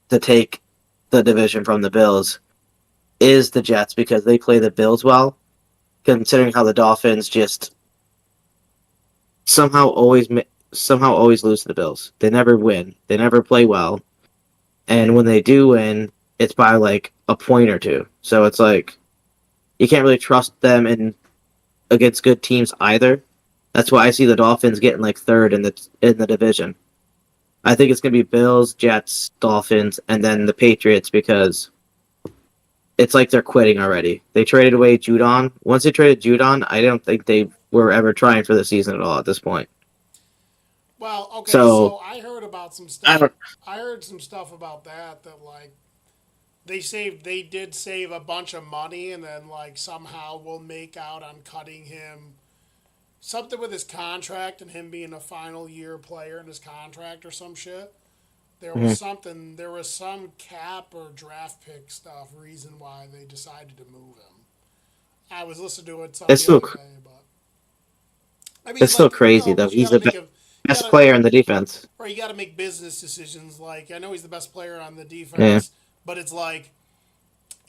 to take the division from the Bills is the Jets because they play the Bills well, considering how the Dolphins just somehow always lose to the Bills. They never win. They never play well. And when they do win, it's by like a point or two. So it's like you can't really trust them against good teams either. That's why I see the Dolphins getting like third in the division. I think it's gonna be Bills, Jets, Dolphins, and then the Patriots because it's like they're quitting already. They traded away Judon. Once they traded Judon, I don't think they were ever trying for the season at all at this point. Well, okay, So I heard about some stuff. I heard some stuff about that like they did save a bunch of money and then like somehow will make out on cutting him something with his contract and him being a final year player in his contract or some shit. There was some cap or draft pick stuff reason why they decided to move him. I was listening to it it's the still other day, but I mean, it's still crazy though. but you He's got to the make a you best got to player in the defense. right. You got to make business decisions. Like I know he's the best player on the Yeah, defense, but it's like,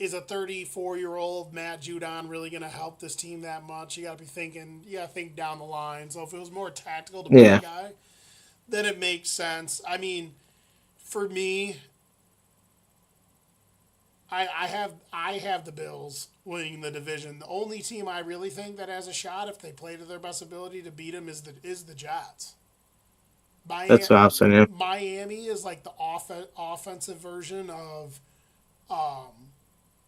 is a 34-year-old Matt Judon really going to help this team that much? You got to be thinking. You got to think down the line. So if it was more tactical to move a yeah. guy, then it makes sense. I mean, for me, I have the Bills winning the division. The only team I really think that has a shot if they play to their best ability to beat them is the Jets. That's what I was saying. Yeah. Miami is like the offensive version of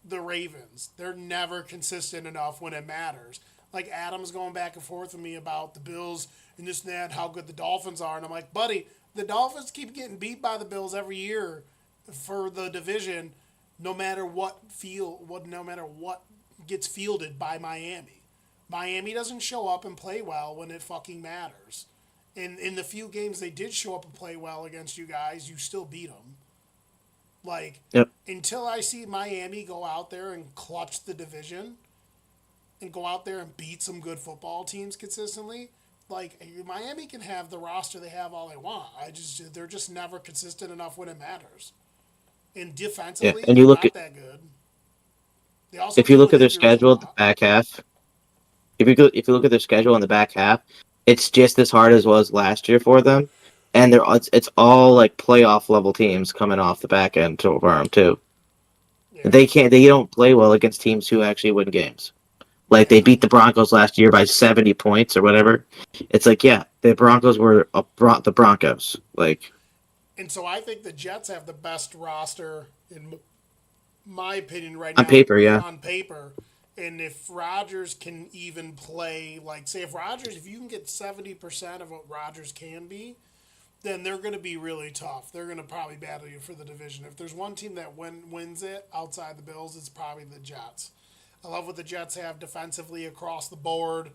the Ravens. They're never consistent enough when it matters. Like Adam's going back and forth with me about the Bills and this and that, how good the Dolphins are, and I'm like, buddy, the Dolphins keep getting beat by the Bills every year for the division, no matter what gets fielded by Miami. Miami doesn't show up and play well when it fucking matters. In the few games they did show up and play well against you guys, you still beat them. Like, Yep. until I see Miami go out there and clutch the division and go out there and beat some good football teams consistently, like, Miami can have the roster they have all they want. They're just never consistent enough when it matters. And Yeah. defensively, And they're you look not at that good. They also if you deal look with at their injuries a schedule at the lot. back half, if you look at their schedule in the back half, it's just as hard as it was last year for them, and it's all like playoff level teams coming off the back end for them too. Yeah. They don't play well against teams who actually win games. Like Yeah. they beat the Broncos last year by 70 points or whatever. It's like yeah, the Broncos were the Broncos. Like And so I think the Jets have the best roster, in my opinion, right on now paper, yeah, on paper. And if Rodgers can even play, like, say, if you can get 70% of what Rodgers can be, then they're going to be really tough. They're going to probably battle you for the division. If there's one team that wins it outside the Bills, it's probably the Jets. I love what the Jets have defensively across the board.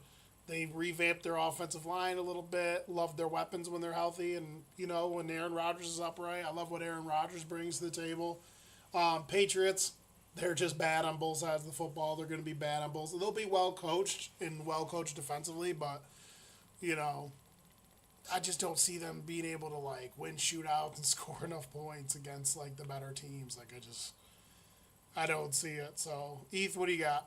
They revamped their offensive line a little bit. Love their weapons when they're healthy, and when Aaron Rodgers is upright, I love what Aaron Rodgers brings to the table. Patriots, they're just bad on both sides of the football. They're going to be bad on both. They'll be well coached and well coached defensively, but you know, I just don't see them being able to like win shootouts and score enough points against like the better teams. Like I don't see it. So, Eth, what do you got?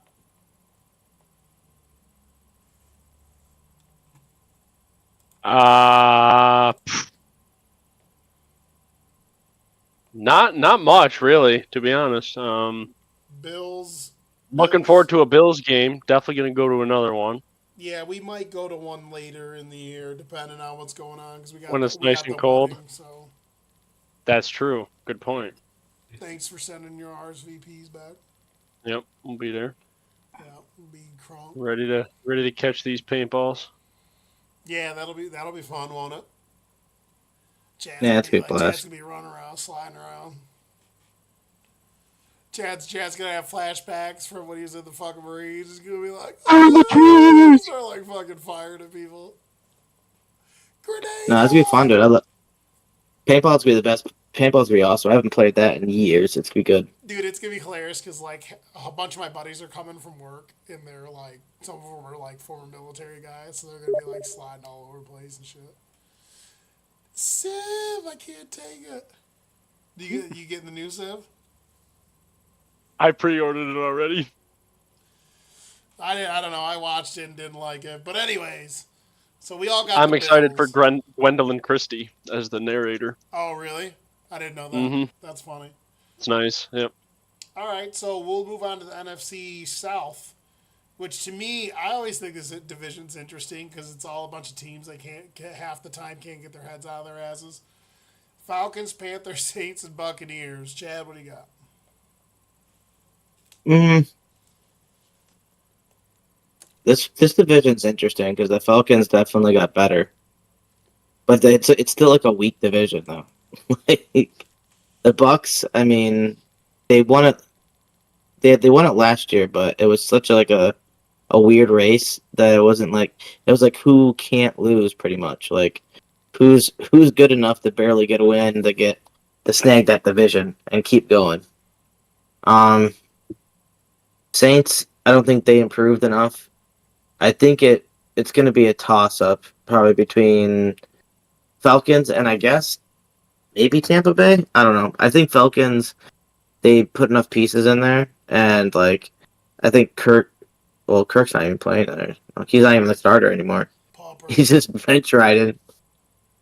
Uh, not much really, to be honest. Bills. Looking forward to a Bills game. Definitely gonna go to another one Yeah, we might go to one later in the year, depending on what's going on, because when it's we nice got and the cold. wedding. So, That's true. Good point. thanks for sending your RSVPs back. Yep, we'll be there, Yeah, we'll be crunk. ready to catch these paintballs. Yeah, that'll be fun, won't it? Yeah, it's a good Chad's blast. gonna be running around, sliding around. Chad's gonna have flashbacks from when he was in the fucking Marines. He's gonna be like, oh! Start like fucking firing at people. Grenade! No, it's gonna be fun, dude. Paintball's gonna be the best. Paintball's gonna be awesome. I haven't played that in years. It's gonna be good. Dude, it's gonna be hilarious because like a bunch of my buddies are coming from work and they're like, some of them are like former military guys, so they're gonna be like sliding all over the place and shit. Civ, I can't take it. You getting the new Civ? I pre-ordered it already. I don't know. I watched it and didn't like it, but anyways, so we all got. I'm the excited for Bills. Gwendolyn Christie as the narrator. Oh really? I didn't know that. Mm-hmm. That's funny. It's nice. Yep. All right, so we'll move on to the NFC South, which to me, I always think this division's interesting because it's all a bunch of teams that half the time can't get their heads out of their asses. Falcons, Panthers, Saints, and Buccaneers. Chad, what do you got? This division's interesting because the Falcons definitely got better, but it's still like a weak division though. Like the Bucks, I mean, they won it. They won it last year, but it was such a weird race that it wasn't like it was like who can't lose pretty much. Like who's good enough to barely get a win to snag that division and keep going. Saints, I don't think they improved enough. I think it's going to be a toss up probably between Falcons and I guess maybe Tampa Bay. I don't know. I think Falcons they put enough pieces in there and like I think Kirk's not even playing there. He's not even the starter anymore. Pauper. He's just bench riding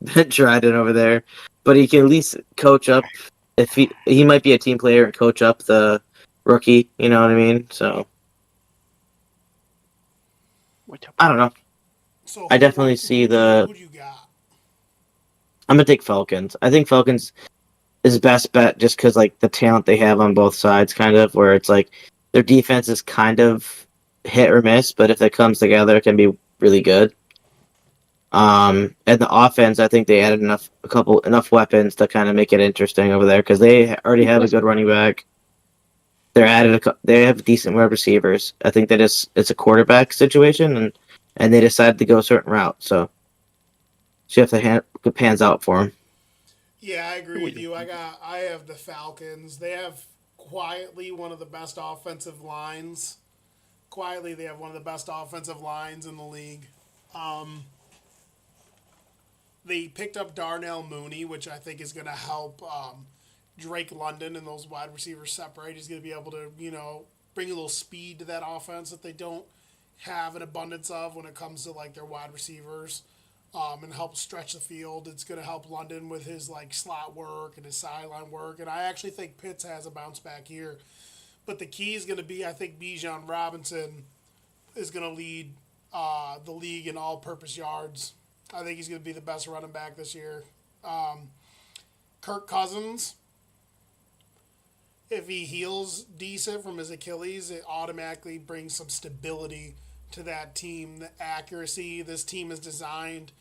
over there. But he can at least coach up if he might be a team player and coach up the rookie, you know what I mean? So I don't know. So I definitely see who do you got? I'm gonna take Falcons. I think Falcons is best bet just because like the talent they have on both sides, kind of where it's like their defense is kind of hit or miss, but if it comes together, it can be really good. And the offense, I think they added enough weapons to kind of make it interesting over there because they already have a good running back. They have decent wide receivers. I think that it's a quarterback situation, and they decided to go a certain route. So see if it pans out for them. Yeah, I agree with you. I have the Falcons. They have quietly one of the best offensive lines. Quietly, they have one of the best offensive lines in the league. They picked up Darnell Mooney, which I think is going to help Drake London and those wide receivers separate. He's going to be able to, bring a little speed to that offense that they don't have an abundance of when it comes to like their wide receivers. And help stretch the field. It's going to help London with his like slot work and his sideline work. And I actually think Pitts has a bounce back here. But the key is going to be, I think Bijan Robinson is going to lead the league in all-purpose yards. I think he's going to be the best running back this year. Kirk Cousins, if he heals decent from his Achilles, it automatically brings some stability to that team. The accuracy, this team is designed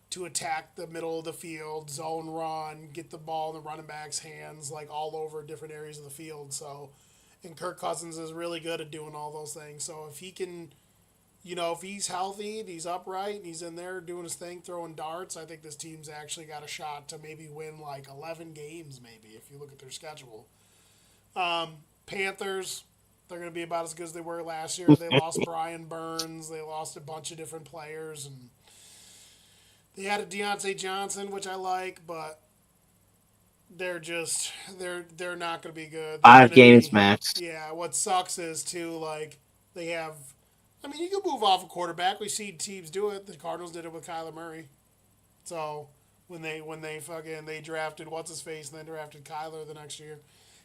to attack the middle of the field, zone run, get the ball in the running back's hands, like all over different areas of the field. So, and Kirk Cousins is really good at doing all those things. So if he can, if he's healthy and he's upright and he's in there doing his thing, throwing darts, I think this team's actually got a shot to maybe win like 11 games, maybe, if you look at their schedule. Panthers, they're going to be about as good as they were last year. They lost Brian Burns. They lost a bunch of different players. And they had a Deontay Johnson, which I like, but they're not going to be good. 5 games max. Yeah, what sucks is, too, like, they have... I mean, you can move off a quarterback. We've seen teams do it. The Cardinals did it with Kyler Murray. So, when they drafted what's-his-face and then drafted Kyler the next year.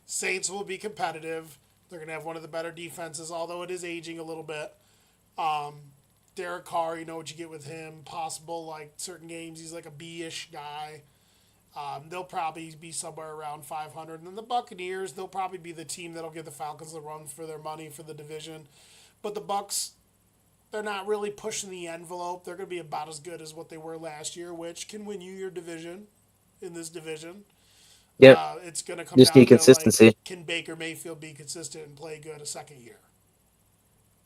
Saints will be competitive. They're going to have one of the better defenses, although it is aging a little bit. Derek Carr, you know what you get with him. Possible, like, certain games, he's like a B-ish guy. They'll probably be somewhere around 500. And then the Buccaneers, they'll probably be the team that'll give the Falcons a run for their money for the division. But the Bucs, they're not really pushing the envelope. They're going to be about as good as what they were last year, which can win you your division in this division. Yep. It's going to come Just down need consistency. to, like, can Baker Mayfield be consistent and play good a second year?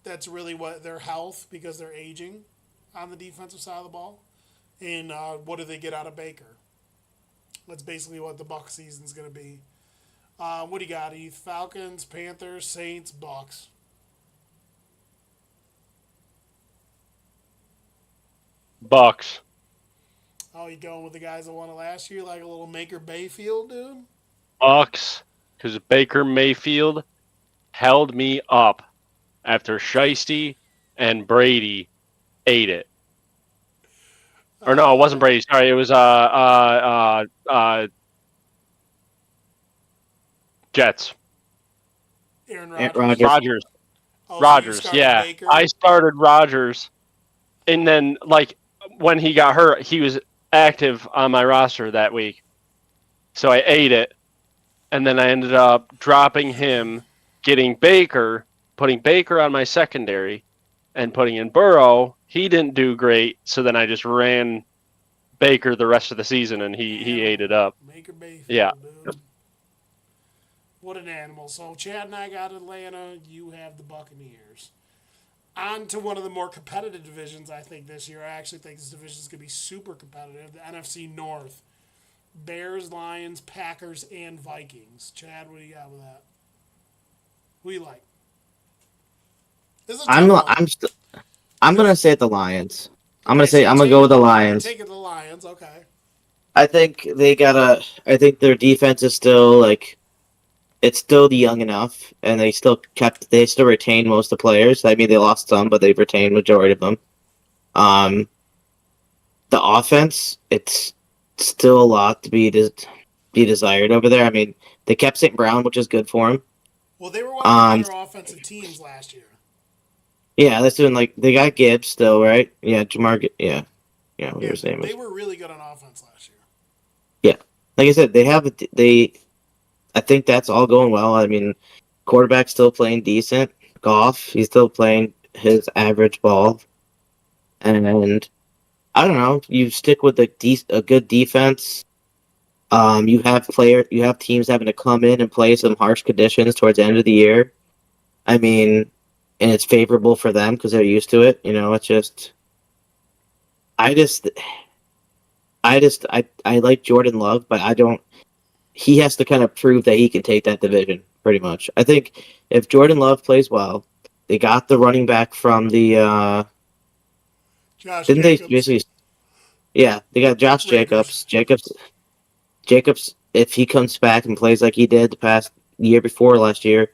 That's really what their health, because they're aging on the defensive side of the ball. And what do they get out of Baker? That's basically what the Bucs season's going to be. What do you got, Heath? Falcons, Panthers, Saints, Bucs. Bucks. Oh, you going with the guys that won it last year, like a little Baker Mayfield, dude? Bucks, because Baker Mayfield held me up after Shiesty and Brady ate it. Or no, it wasn't Brady. Sorry, it was Jets. Aaron Rodgers. Rodgers. Oh, so you Rodgers. started Yeah, Baker? I started Rodgers, and then like when he got hurt, he was active on my roster that week, so I ate it, and then I ended up dropping him, getting Baker, putting Baker on my secondary, and putting in Burrow. He didn't do great, so then I just ran Baker the rest of the season, and he ate it up. Baker Mayfield, Yeah. dude. What an animal. So Chad and I got Atlanta. You have the Buccaneers. On to one of the more competitive divisions, I think, this year. I actually think this division is going to be super competitive. The NFC North. Bears, Lions, Packers, and Vikings. Chad, what do you got with that? Who do you like? This is a tough one. I'm gonna say the Lions. I'm Okay, so gonna you're go with the taking Lions. Taking the Lions, okay. I think I think their defense is still like, it's still young enough, and they still retained most of the players. I mean, they lost some, but they've retained majority of them. The offense, it's still a lot to be desired over there. I mean, they kept St. Brown, which is good for him. Well, they were one of the better offensive teams last year. Yeah, that's doing, like, they got Gibbs still, right? Yeah, Jamar. Yeah, whatever his name is. They were really good on offense last year. Yeah, like I said, I think that's all going well. I mean, quarterback's still playing decent. Goff, he's still playing his average ball. And I don't know, you stick with a good defense. You have teams having to come in and play some harsh conditions towards the end of the year. I mean, and it's favorable for them because they're used to it. It's just, I like Jordan Love, but I don't. He has to kind of prove that he can take that division, pretty much. I think if Jordan Love plays well, they got the running back from the. Josh didn't Jacobs. they basically? Yeah, they got Josh Jacobs. Jacobs, if he comes back and plays like he did the past year before last year,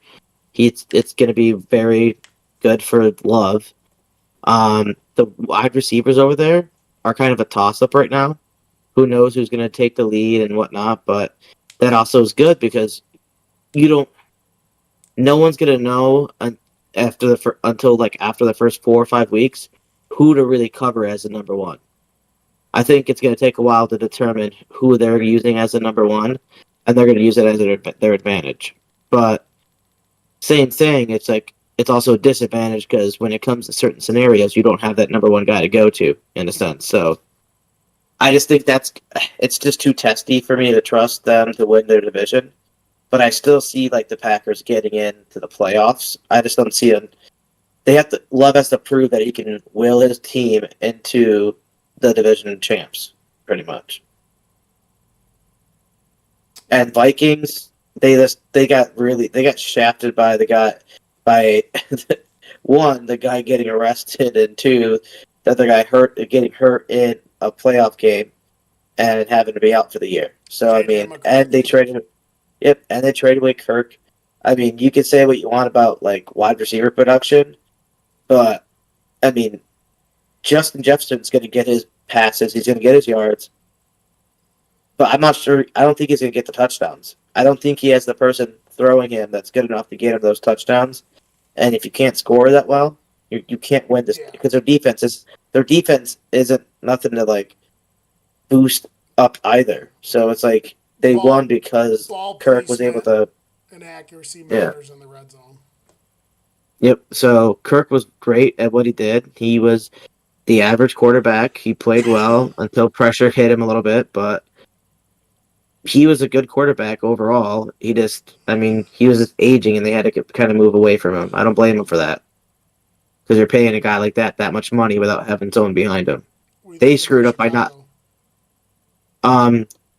it's going to be very good for Love. The wide receivers over there are kind of a toss-up right now. Who knows who's going to take the lead and whatnot, but that also is good because no one's going to know until after the first 4 or 5 weeks who to really cover as the number one. I think it's going to take a while to determine who they're using as the number one, and they're going to use it as their advantage. But same thing, it's also a disadvantage because when it comes to certain scenarios, you don't have that number one guy to go to, in a sense. So I just think it's just too testy for me to trust them to win their division. But I still see, like, the Packers getting into the playoffs. I just don't see them. Love has to prove that he can will his team into the division champs, pretty much. And Vikings, they got shafted by the guy by one, the guy getting arrested, and two, the other guy getting hurt in a playoff game and having to be out for the year. So I mean, and they traded away Kirk. I mean, you can say what you want about like wide receiver production, but I mean, Justin Jefferson's going to get his passes. He's going to get his yards. But I'm not sure. I don't think he's going to get the touchdowns. I don't think he has the person throwing him that's good enough to get him those touchdowns. And if you can't score that well, you can't win this because their defense isn't nothing to like boost up either. So it's like they won because Kirk was able to. And accuracy matters in the red zone. Yep. So Kirk was great at what he did. He was the average quarterback. He played well until pressure hit him a little bit, but he was a good quarterback overall. He was just aging, and they had to kind of move away from him. I don't blame him for that, because you're paying a guy like that much money without having someone behind him. They screwed up by not.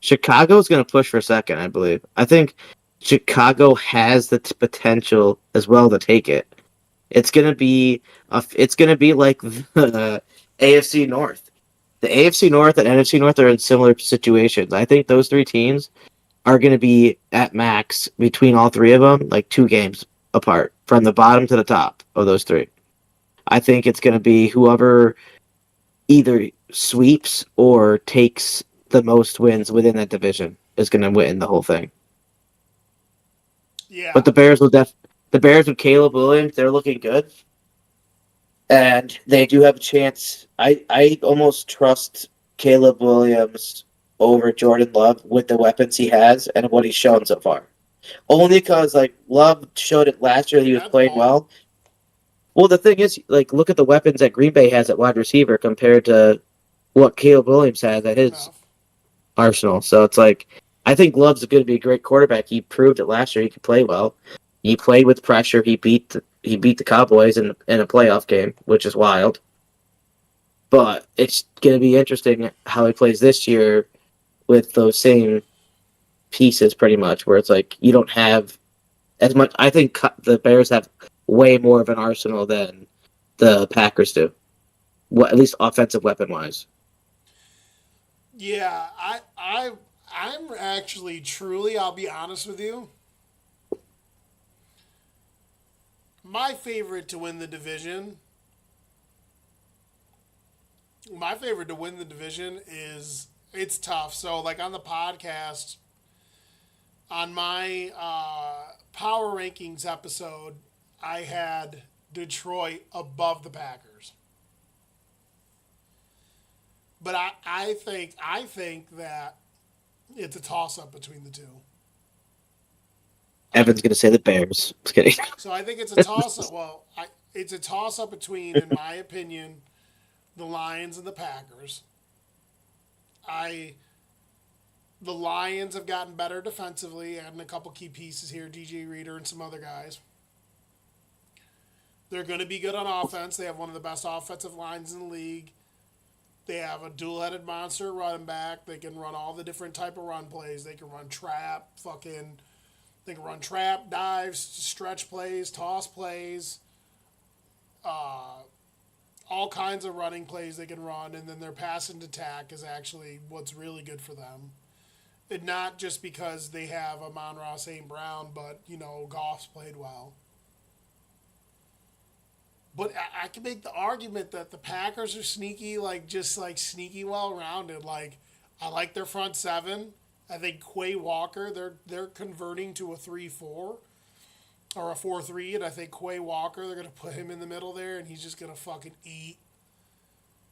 Chicago's going to push for second, I believe. I think Chicago has the potential as well to take it. It's going to be like the AFC North. The AFC North and NFC North are in similar situations. I think those three teams are going to be at max between all three of them, like 2 games apart, from the bottom to the top of those three. I think it's going to be whoever either sweeps or takes the most wins within that division is going to win the whole thing. Yeah. But the Bears with Caleb Williams, they're looking good. And they do have a chance. I almost trust Caleb Williams over Jordan Love with the weapons he has and what he's shown so far. Only because like Love showed it last year, he was playing well. Well, the thing is, like, look at the weapons that Green Bay has at wide receiver compared to what Caleb Williams has at his arsenal. So it's like, I think Love's going to be a great quarterback. He proved it last year. He could play well. He played with pressure. He beat the Cowboys in a playoff game, which is wild. But it's going to be interesting how he plays this year with those same pieces, pretty much, where it's like you don't have as much. I think the Bears have way more of an arsenal than the Packers do, at least offensive weapon wise. Yeah, I'm actually truly, I'll be honest with you, my favorite to win the division is, it's tough. So like on the podcast, on my power rankings episode, I had Detroit above the Packers. But I think that it's a toss-up between the two. Evan's going to say the Bears. Just kidding. So I think it's a toss-up. Well, it's a toss-up between, in my opinion, the Lions and the Packers. The Lions have gotten better defensively, adding a couple key pieces here, DJ Reader and some other guys. They're going to be good on offense. They have one of the best offensive lines in the league. They have a dual-headed monster running back. They can run all the different type of run plays. They can run trap, dives, stretch plays, toss plays, all kinds of running plays they can run. And then their passing attack is actually what's really good for them. And not just because they have Amon-Ra St. Brown, but, Goff's played well. But I can make the argument that the Packers are sneaky, sneaky well-rounded. Like, I like their front seven. I think Quay Walker, they're converting to a 3-4 or a 4-3, and I think Quay Walker, they're going to put him in the middle there, and he's just going to fucking eat.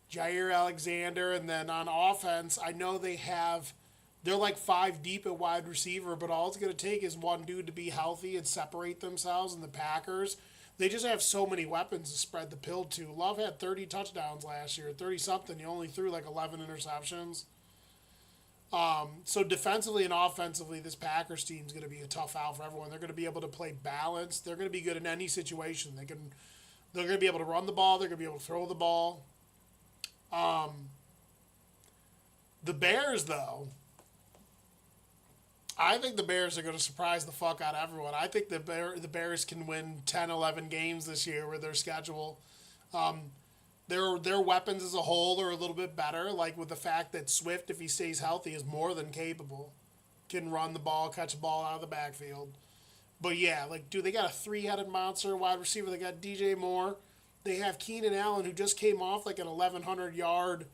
Jair Alexander, and then on offense, I know they're like 5 deep at wide receiver, but all it's going to take is one dude to be healthy and separate themselves, and the Packers, they just have so many weapons to spread the pill to. Love had 30 touchdowns last year, 30-something. He only threw like 11 interceptions. So defensively and offensively, this Packers team is going to be a tough out for everyone. They're going to be able to play balanced. They're going to be good in any situation. They can They're going to be able to run the ball. They're going to be able to throw the ball. The Bears, though, I think the Bears are going to surprise the fuck out of everyone. I think the Bears can win 10, 11 games this year with their schedule. Their weapons as a whole are a little bit better, like with the fact that Swift, if he stays healthy, is more than capable. Can run the ball, catch the ball out of the backfield. But yeah, like, dude, they got a three-headed monster wide receiver. They got DJ Moore. They have Keenan Allen, who just came off like an 1,100-yard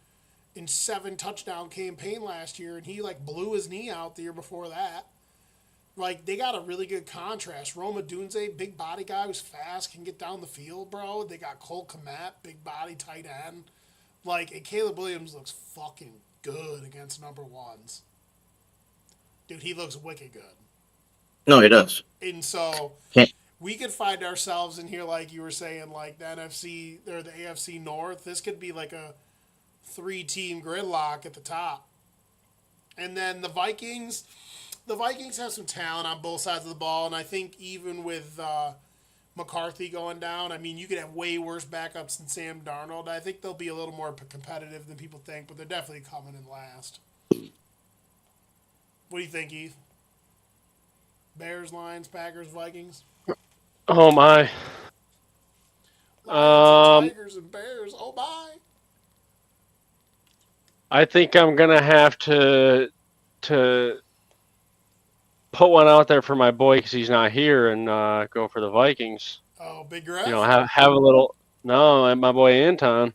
and 7-touchdown campaign last year, and he like blew his knee out the year before that. Like, they got a really good contrast. Roma Dunze, big body guy who's fast, can get down the field, bro. They got Cole Kmet, big body tight end. Like, and Caleb Williams looks fucking good against number ones. Dude, he looks wicked good. No, he does. And so Can't- we could find ourselves in here, like you were saying, like the NFC or the AFC North. This could be like a 3-team gridlock at the top. And then the Vikings have some talent on both sides of the ball, and I think even with McCarthy going down, I mean, you could have way worse backups than Sam Darnold. I think they'll be a little more competitive than people think, but they're definitely coming in last. What do you think, Heath? Bears, Lions, Packers, Vikings? Oh my. Lions and Tigers and Bears. Oh my. I think I'm gonna have to put one out there for my boy because he's not here and go for the Vikings. Oh, Big Griff? You know, have a little. No, my boy Anton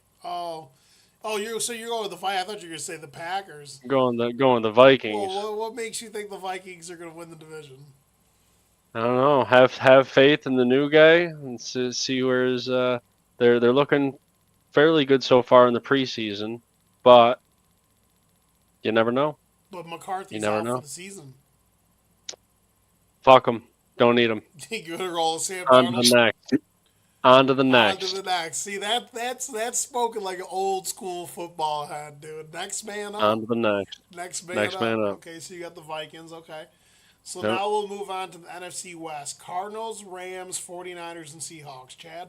Oh, you're going with the fight. I thought you were gonna say the Packers. going the Vikings. Well, what makes you think the Vikings are gonna win the division? I don't know. Have faith in the new guy and see where his they're looking fairly good so far in the preseason, but you never know. But McCarthy's never out know. for the season. Fuck them. Don't need them. You gonna roll Sam On to Darnold? the next. On to the On next. to the next. See that's spoken like an old school football head, dude. Next man up. On to the next. Next man Next up. man up. Okay, so you got the Vikings. Okay. So Yep. now we'll move on to the NFC West. Cardinals, Rams, 49ers, and Seahawks. Chad?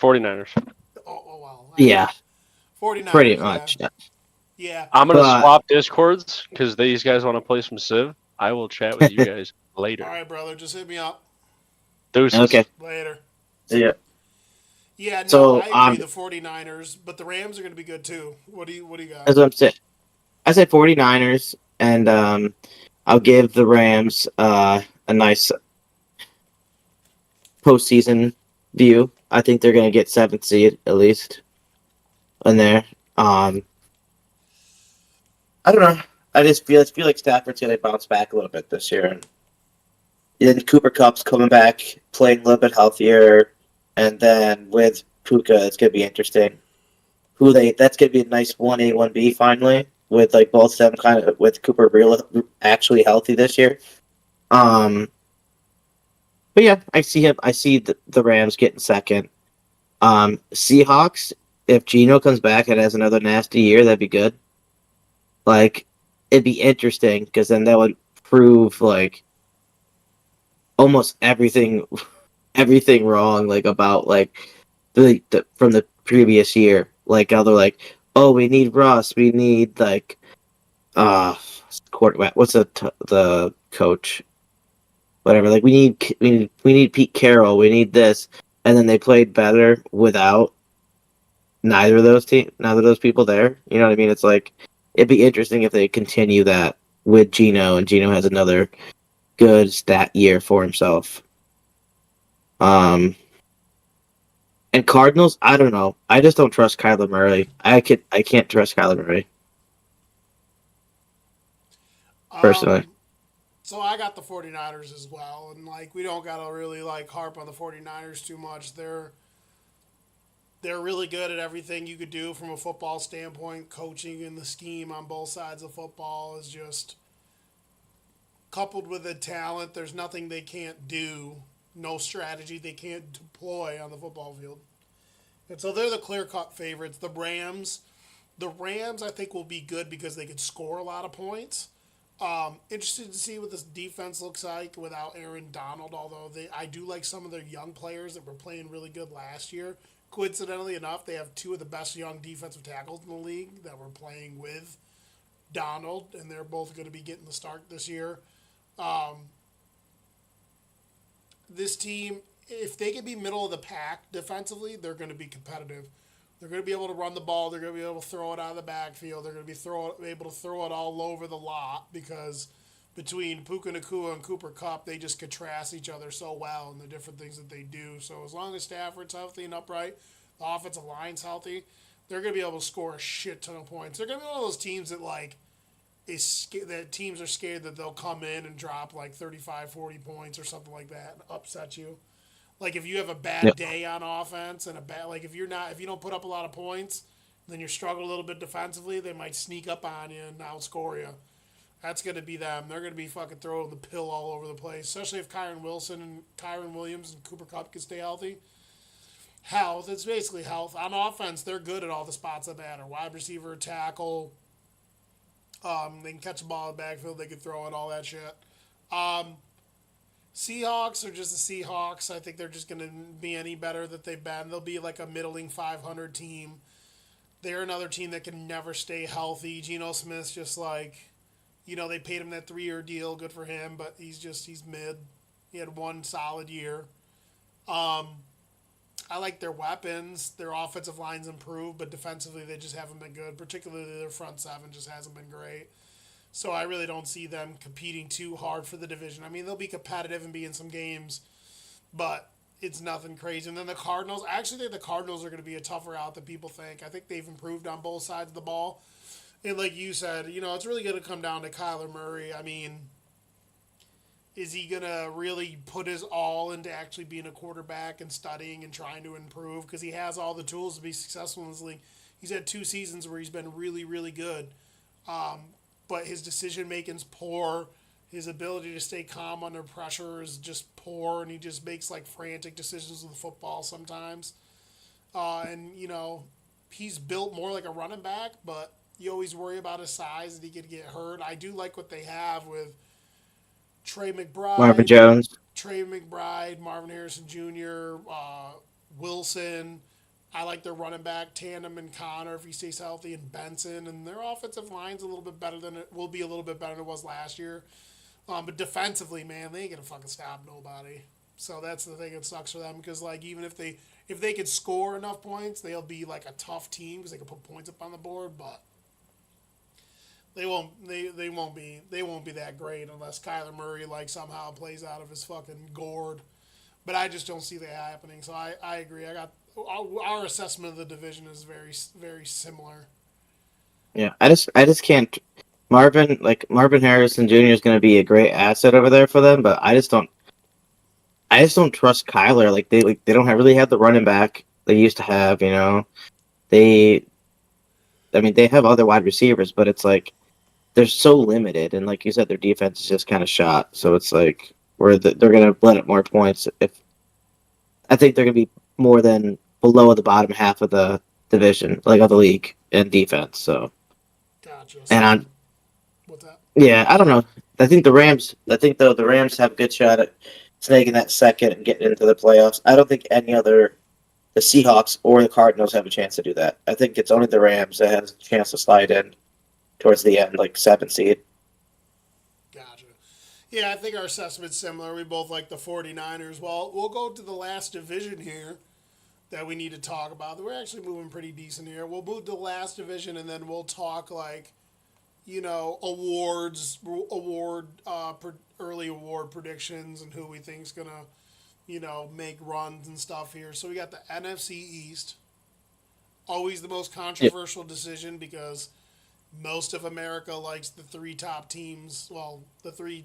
49ers. Oh well. Yeah, 49ers. pretty much. Yeah. I'm gonna But- swap discords because these guys want to play some Civ. I will chat with you guys later. All right, brother. Just hit me up Deuces. Okay. later. Yeah. Yeah, no, So, I agree. The 49ers, but the Rams are going to be good too. What do you got? That's what I'm saying. I said 49ers, and I'll give the Rams a nice postseason view. I think they're going to get 7th seed at least in there. I don't know. I just feel like Stafford's going to bounce back a little bit this year. And then Cooper Kupp's coming back, playing a little bit healthier, and then with Puka, it's going to be interesting. That's going to be a nice 1A 1B finally with like both of them kind of with Cooper actually healthy this year. But yeah, I see the Rams getting second. Seahawks, if Geno comes back and has another nasty year, that'd be good. Like, it'd be interesting because then that would prove like almost everything wrong, like about like the from the previous year. Like how they're like, oh, we need Russ, we need like quarterback. What's the coach? Whatever. Like we need Pete Carroll. We need this, and then they played better without neither of those people there. You know what I mean? It's like it'd be interesting if they continue that with Geno, and Geno has another good stat year for himself. And Cardinals, I don't know. I just don't trust Kyler Murray. I can't trust Kyler Murray personally. So I got the 49ers as well, and like we don't gotta really like harp on the 49ers too much. They're really good at everything you could do from a football standpoint. Coaching and the scheme on both sides of football is just coupled with the talent. There's nothing they can't do. No strategy they can't deploy on the football field. And so they're the clear-cut favorites. The Rams, I think, will be good because they could score a lot of points. Interested to see what this defense looks like without Aaron Donald. Although I do like some of their young players that were playing really good last year. Coincidentally enough, they have two of the best young defensive tackles in the league that were playing with Donald, and they're both going to be getting the start this year. This team, if they can be middle of the pack defensively, they're going to be competitive. They're going to be able to run the ball. They're going to be able to throw it out of the backfield. They're going to be able to throw it all over the lot because between Puka Nakua and Cooper Kupp, they just contrast each other so well in the different things that they do. So as long as Stafford's healthy and upright, the offensive line's healthy, they're going to be able to score a shit ton of points. They're going to be one of those teams that that teams are scared that they'll come in and drop like 35, 40 points or something like that and upset you. Like if you have a bad day on offense and if you don't put up a lot of points, then you struggle a little bit defensively, they might sneak up on you and outscore you. That's going to be them. They're going to be fucking throwing the pill all over the place, especially if Kyron Williams and Cooper Kupp can stay healthy. Health, it's basically health. On offense, they're good at all the spots that matter. Wide receiver, tackle. They can catch the ball in the backfield. They can throw it, all that shit. Seahawks are just the Seahawks. I think they're just going to be any better that they've been. They'll be like a middling 500 team. They're another team that can never stay healthy. Geno Smith's just like, they paid him that 3-year deal. Good for him, but he's mid. He had one solid year. I like their weapons. Their offensive line's improved, but defensively they just haven't been good. Particularly their front seven just hasn't been great. So I really don't see them competing too hard for the division. I mean, they'll be competitive and be in some games, but it's nothing crazy. And then the Cardinals, I actually think the Cardinals are going to be a tougher out than people think. I think they've improved on both sides of the ball. And like you said, it's really going to come down to Kyler Murray. I mean, is he going to really put his all into actually being a quarterback and studying and trying to improve? Because he has all the tools to be successful in this league. He's had 2 seasons where he's been really, really good. But his decision making's poor. His ability to stay calm under pressure is just poor, and he just makes like frantic decisions with the football sometimes. And he's built more like a running back, but you always worry about his size and he could get hurt. I do like what they have with Trey McBride, Marvin Harrison Jr., Wilson. I like their running back tandem and Connor if he stays healthy, and Benson, and their offensive line's a little bit better than it was last year. But defensively, man, they ain't gonna fucking stop nobody. So that's the thing that sucks for them because like even if they could score enough points, they'll be like a tough team because they can put points up on the board, but they won't be that great unless Kyler Murray like somehow plays out of his fucking gourd. But I just don't see that happening. So I agree. Our assessment of the division is very, very similar. Yeah, I just can't. Marvin Harrison Jr. is going to be a great asset over there for them, but I just don't trust Kyler. They don't really have the running back they used to have. They have other wide receivers, but it's like they're so limited, and like you said, their defense is just kind of shot. So it's like they're going to let up more points. I think they're going to be more than below the bottom half of the division, like of the league in defense. So, gotcha. What's that? Yeah, I don't know. I think the Rams have a good shot at snagging that second and getting into the playoffs. I don't think the Seahawks or the Cardinals have a chance to do that. I think it's only the Rams that has a chance to slide in towards the end, like 7th seed. Gotcha. Yeah, I think our assessment's similar. We both like the 49ers. Well, we'll go to the last division here that we need to talk about. We're actually moving pretty decent here. We'll move to the last division, and then we'll talk early award predictions and who we think's gonna, make runs and stuff here. So we got the NFC East. Always the most controversial decision because most of America likes the 3 top teams. Well, the three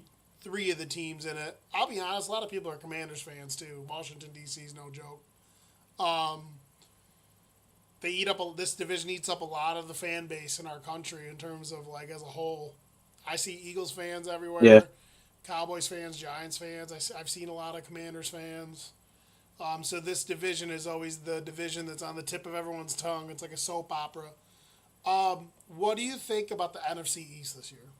of the teams in it. I'll be honest, a lot of people are Commanders fans too. Washington D.C. is no joke. This division eats up a lot of the fan base in our country in terms of like as a whole. I see Eagles fans everywhere, Yeah. Cowboys fans, Giants fans. I've seen a lot of Commanders fans. So this division is always the division that's on the tip of everyone's tongue. It's like a soap opera. What do you think about the NFC East this year?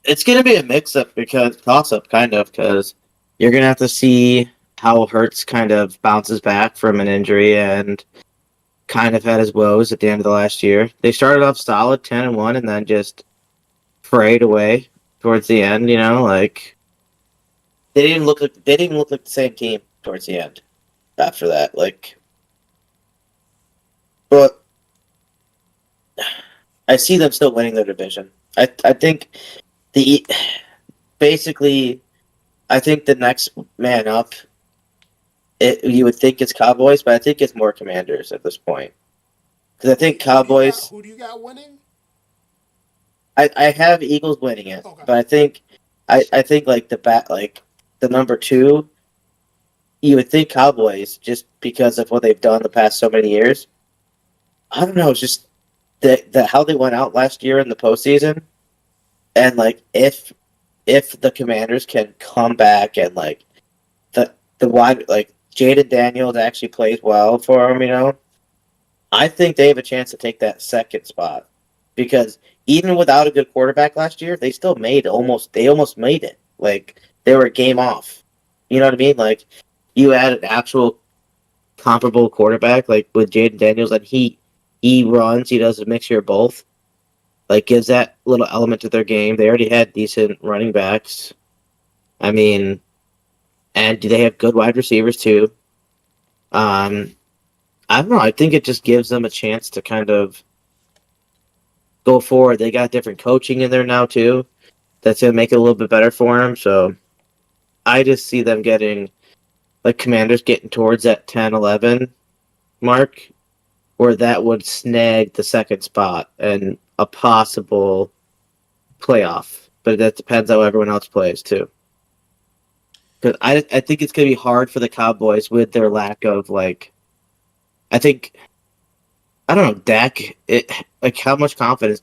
It's gonna be a mix-up because toss-up kind of because you're gonna have to see how Hurts kind of bounces back from an injury and kind of had his woes at the end of the last year. They started off solid 10-1 and then just frayed away towards the end. You know, like they didn't look like the same team towards the end after that. Like, but I see them still winning their division. I think the basically I think the next man up. You would think it's Cowboys, but I think it's more Commanders at this point. Because I think Cowboys. Who do you got winning? I have Eagles winning it, Okay. but I think like the number two. You would think Cowboys just because of what they've done the past so many years. I don't know. It's just the how they went out last year in the postseason, and like if the Commanders can come back and like the wide like Jaden Daniels actually plays well for them, you know, I think they have a chance to take that second spot because even without a good quarterback last year, they still almost made it. Like they were a game off. You know what I mean? Like you had an actual comparable quarterback like with Jaden Daniels, and he runs, he does a mixture of both. Like gives that little element to their game. They already had decent running backs. I mean, and they have good wide receivers too. Um, I don't know. I think it just gives them a chance to kind of go forward. They got different coaching in there now too. That's gonna make it a little bit better for them. So I just see them getting like Commanders getting towards that 10-11 mark, where that would snag the second spot and a possible playoff. But that depends how everyone else plays too. Because I think it's gonna be hard for the Cowboys with their lack of like. I think I don't know Dak. Like how much confidence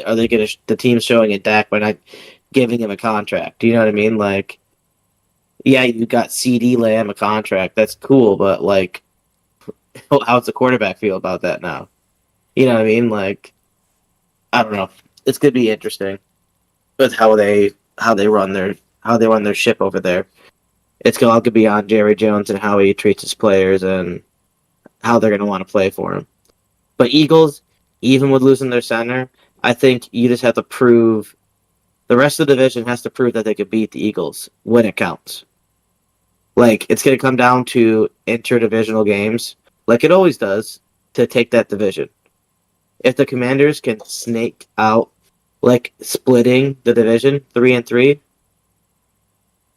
are they gonna the team showing in Dak by not giving him a contract? Do you know what I mean? Like, yeah, you got CD Lamb a contract. That's cool, but like, how's the quarterback feel about that now? You know what I mean? Like, I don't know. It's gonna be interesting with how they run their ship over there. It's gonna be on Jerry Jones and how he treats his players and how they're gonna want to play for him. But Eagles, even with losing their center, I think you just have to prove the rest of the division has to prove that they could beat the Eagles when it counts. Like it's gonna come down to interdivisional games, like it always does, to take that division. If the Commanders can snake out like splitting the division 3-3,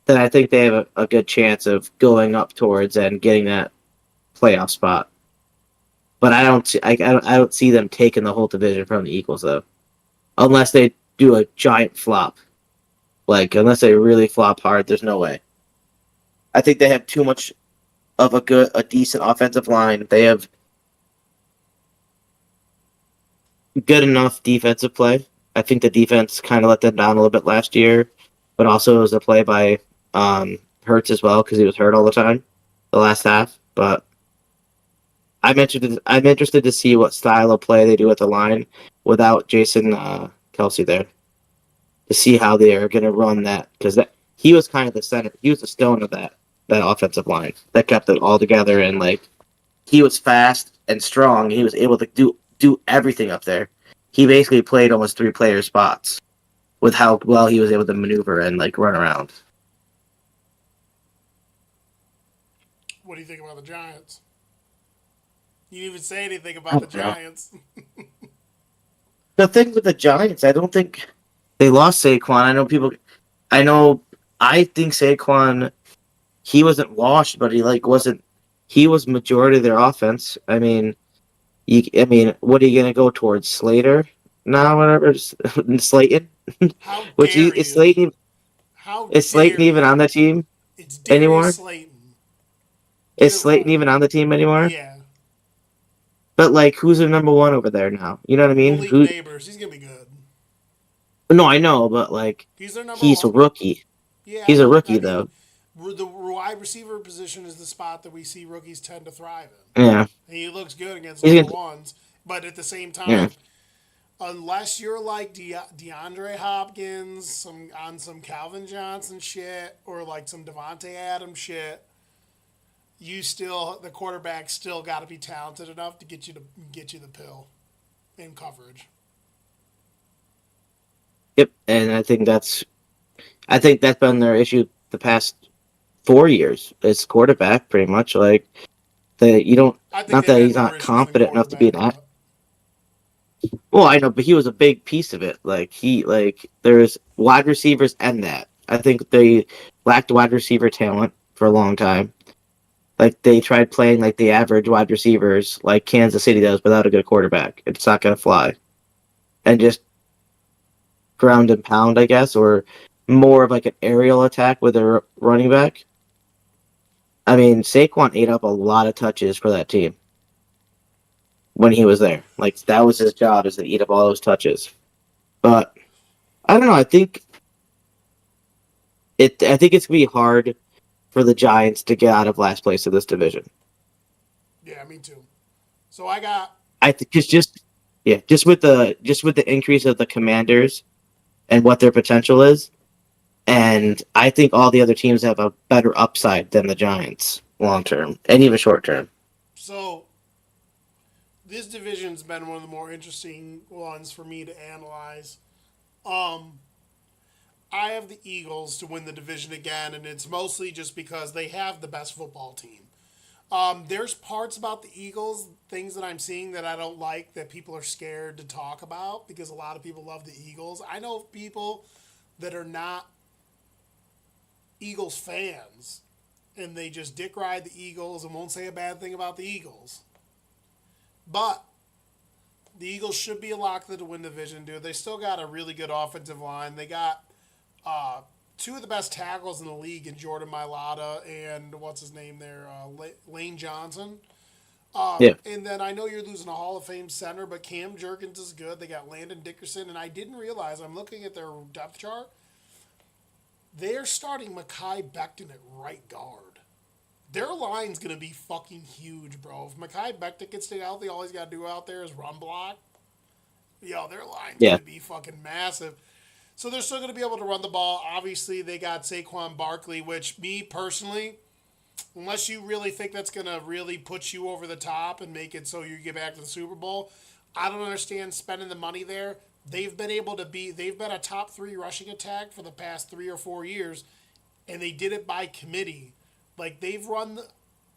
then I think they have a good chance of going up towards and getting that playoff spot. But I don't see them taking the whole division from the Eagles though, unless they do a giant flop. Like unless they really flop hard, there's no way. I think they have too much of a decent offensive line. They have good enough defensive play. I think the defense kind of let them down a little bit last year, but also it was a play by Hurts as well because he was hurt all the time the last half. But I'm interested to see what style of play they do at the line without Jason Kelsey there to see how they are going to run that because he was kind of the center. He was the stone of that offensive line that kept it all together and like he was fast and strong. He was able to do everything up there. He basically played almost three player spots with how well he was able to maneuver and like run around. What do you think about the Giants? You didn't even say anything I about the don't know. Giants. The thing with the Giants, I don't think they lost Saquon. I know people. I know. I think Saquon. He wasn't washed, but he like wasn't. He was majority of their offense. I mean, I mean, what are you gonna go towards Slater? Now, whatever, Slayton. How Which dare is you? Slayton? How Is Slayton dare even you? on the team It's anymore? Darius Slayton. Get Is it Slayton right. even on the team anymore? Yeah. But like, who's their number one over there now? You know what I mean? Malik Who? Neighbors. He's gonna be good. No, I know, but like, He's their number he's a one. rookie. Yeah, He's a but I rookie mean, though. the wide receiver position is the spot that we see rookies tend to thrive in. Yeah, And he looks good against he's number gonna. ones, but at the same Yeah, time, Unless you're like DeAndre Hopkins, some Calvin Johnson shit, or like some Devontae Adams shit, the quarterback still got to be talented enough to get you the pill in coverage. Yep, and I think that's been their issue the past 4 years. It's quarterback, pretty much. Like you don't. I think Not they've that had he's more not issues than confident enough to be quarterback, an. but Well, I know, but he was a big piece of it. There's wide receivers and that. I think they lacked wide receiver talent for a long time. Like they tried playing like the average wide receivers, like Kansas City does, without a good quarterback. It's not gonna fly. And just ground and pound, I guess, or more of like an aerial attack with a running back. I mean, Saquon ate up a lot of touches for that team when he was there. Like that was his job, is to eat up all those touches. But I don't know. I think it's gonna be hard for the Giants to get out of last place of this division. yeah, me too. So I got I think just with the increase of the Commanders and what their potential is, and I think all the other teams have a better upside than the Giants long term and even short term. so this division's been one of the more interesting ones for me to analyze. Um, I have the Eagles to win the division again, and it's mostly just because they have the best football team. There's parts about the Eagles, things that I'm seeing that I don't like that people are scared to talk about because a lot of people love the Eagles. I know people that are not Eagles fans and they just dick ride the Eagles and won't say a bad thing about the Eagles. But the Eagles should be a lock to win the division, dude. They still got a really good offensive line. They got uh, two of the best tackles in the league in Jordan Mailata and what's his name there, Lane Johnson. Yeah, And then I know you're losing a Hall of Fame center, but Cam Jurgens is good. They got Landon Dickerson, and I didn't realize, I'm looking at their depth chart, they're starting Mekhi Becton at right guard. Their line's going to be fucking huge, bro. If Mekhi Becton can stay healthy, all he's got to do out there is run block. Yo, their line's yeah, going to be fucking massive. So they're still going to be able to run the ball. Obviously, they got Saquon Barkley, which me personally, unless you really think that's going to really put you over the top and make it so you get back to the Super Bowl, I don't understand spending the money there. They've been a top 3 rushing attack for the past 3 or 4 years, and they did it by committee. Like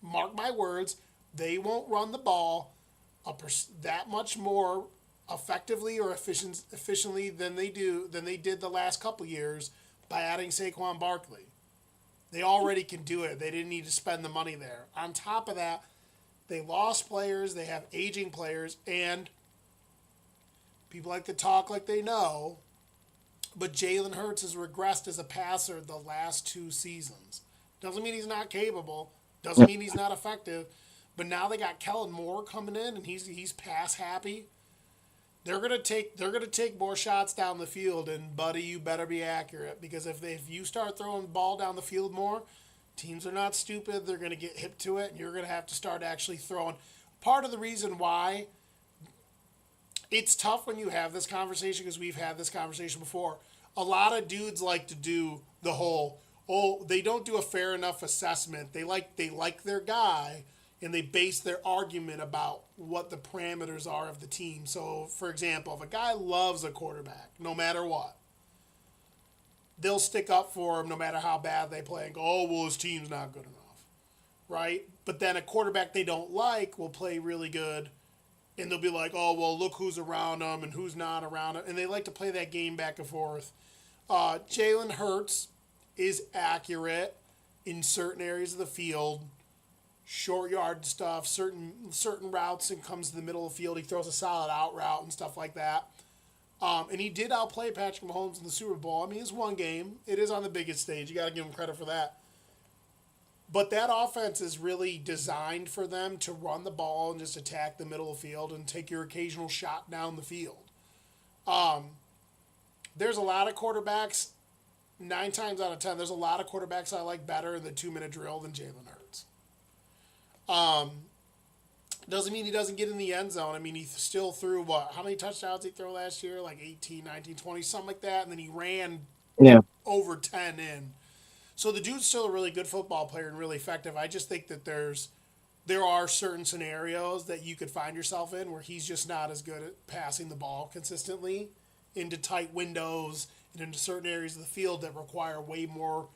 mark my words, they won't run the ball that much more effectively or efficiently than they did the last couple years by adding Saquon Barkley. They already can do it. They didn't need to spend the money there. On top of that, they lost players, they have aging players, and people like to talk like they know, but Jalen Hurts has regressed as a passer the last 2 seasons. Doesn't mean he's not capable. Doesn't mean he's not effective. But now they got Kellen Moore coming in, and he's pass happy. They're gonna take more shots down the field, and buddy, you better be accurate because if you start throwing the ball down the field more, teams are not stupid. They're gonna get hip to it, and you're gonna have to start actually throwing. Part of the reason why it's tough when you have this conversation because we've had this conversation before. A lot of dudes like to do the whole, oh, they don't do a fair enough assessment. They like their guy and they base their argument about what the parameters are of the team. So, for example, if a guy loves a quarterback, no matter what, they'll stick up for him no matter how bad they play and go, oh, well, his team's not good enough, right? But then a quarterback they don't like will play really good and they'll be like, oh, well, look who's around them and who's not around them. And they like to play that game back and forth. Jalen Hurts is accurate in certain areas of the field, short yard stuff, certain routes, and comes to the middle of the field. He throws a solid out route and stuff like that. And he did outplay Patrick Mahomes in the Super Bowl. I mean, it's one game. It is on the biggest stage. You got to give him credit for that. But that offense is really designed for them to run the ball and just attack the middle of the field and take your occasional shot down the field. There's a lot of quarterbacks, 9 times out of 10, there's a lot of quarterbacks I like better in the 2-minute drill than Jalen Hurts. Doesn't mean he doesn't get in the end zone. I mean, he still threw, what, how many touchdowns did he throw last year? Like 18, 19, 20, something like that. And then he ran Yeah. over 10 in. So the dude's still a really good football player and really effective. I just think that there are certain scenarios that you could find yourself in where he's just not as good at passing the ball consistently into tight windows and into certain areas of the field that require way more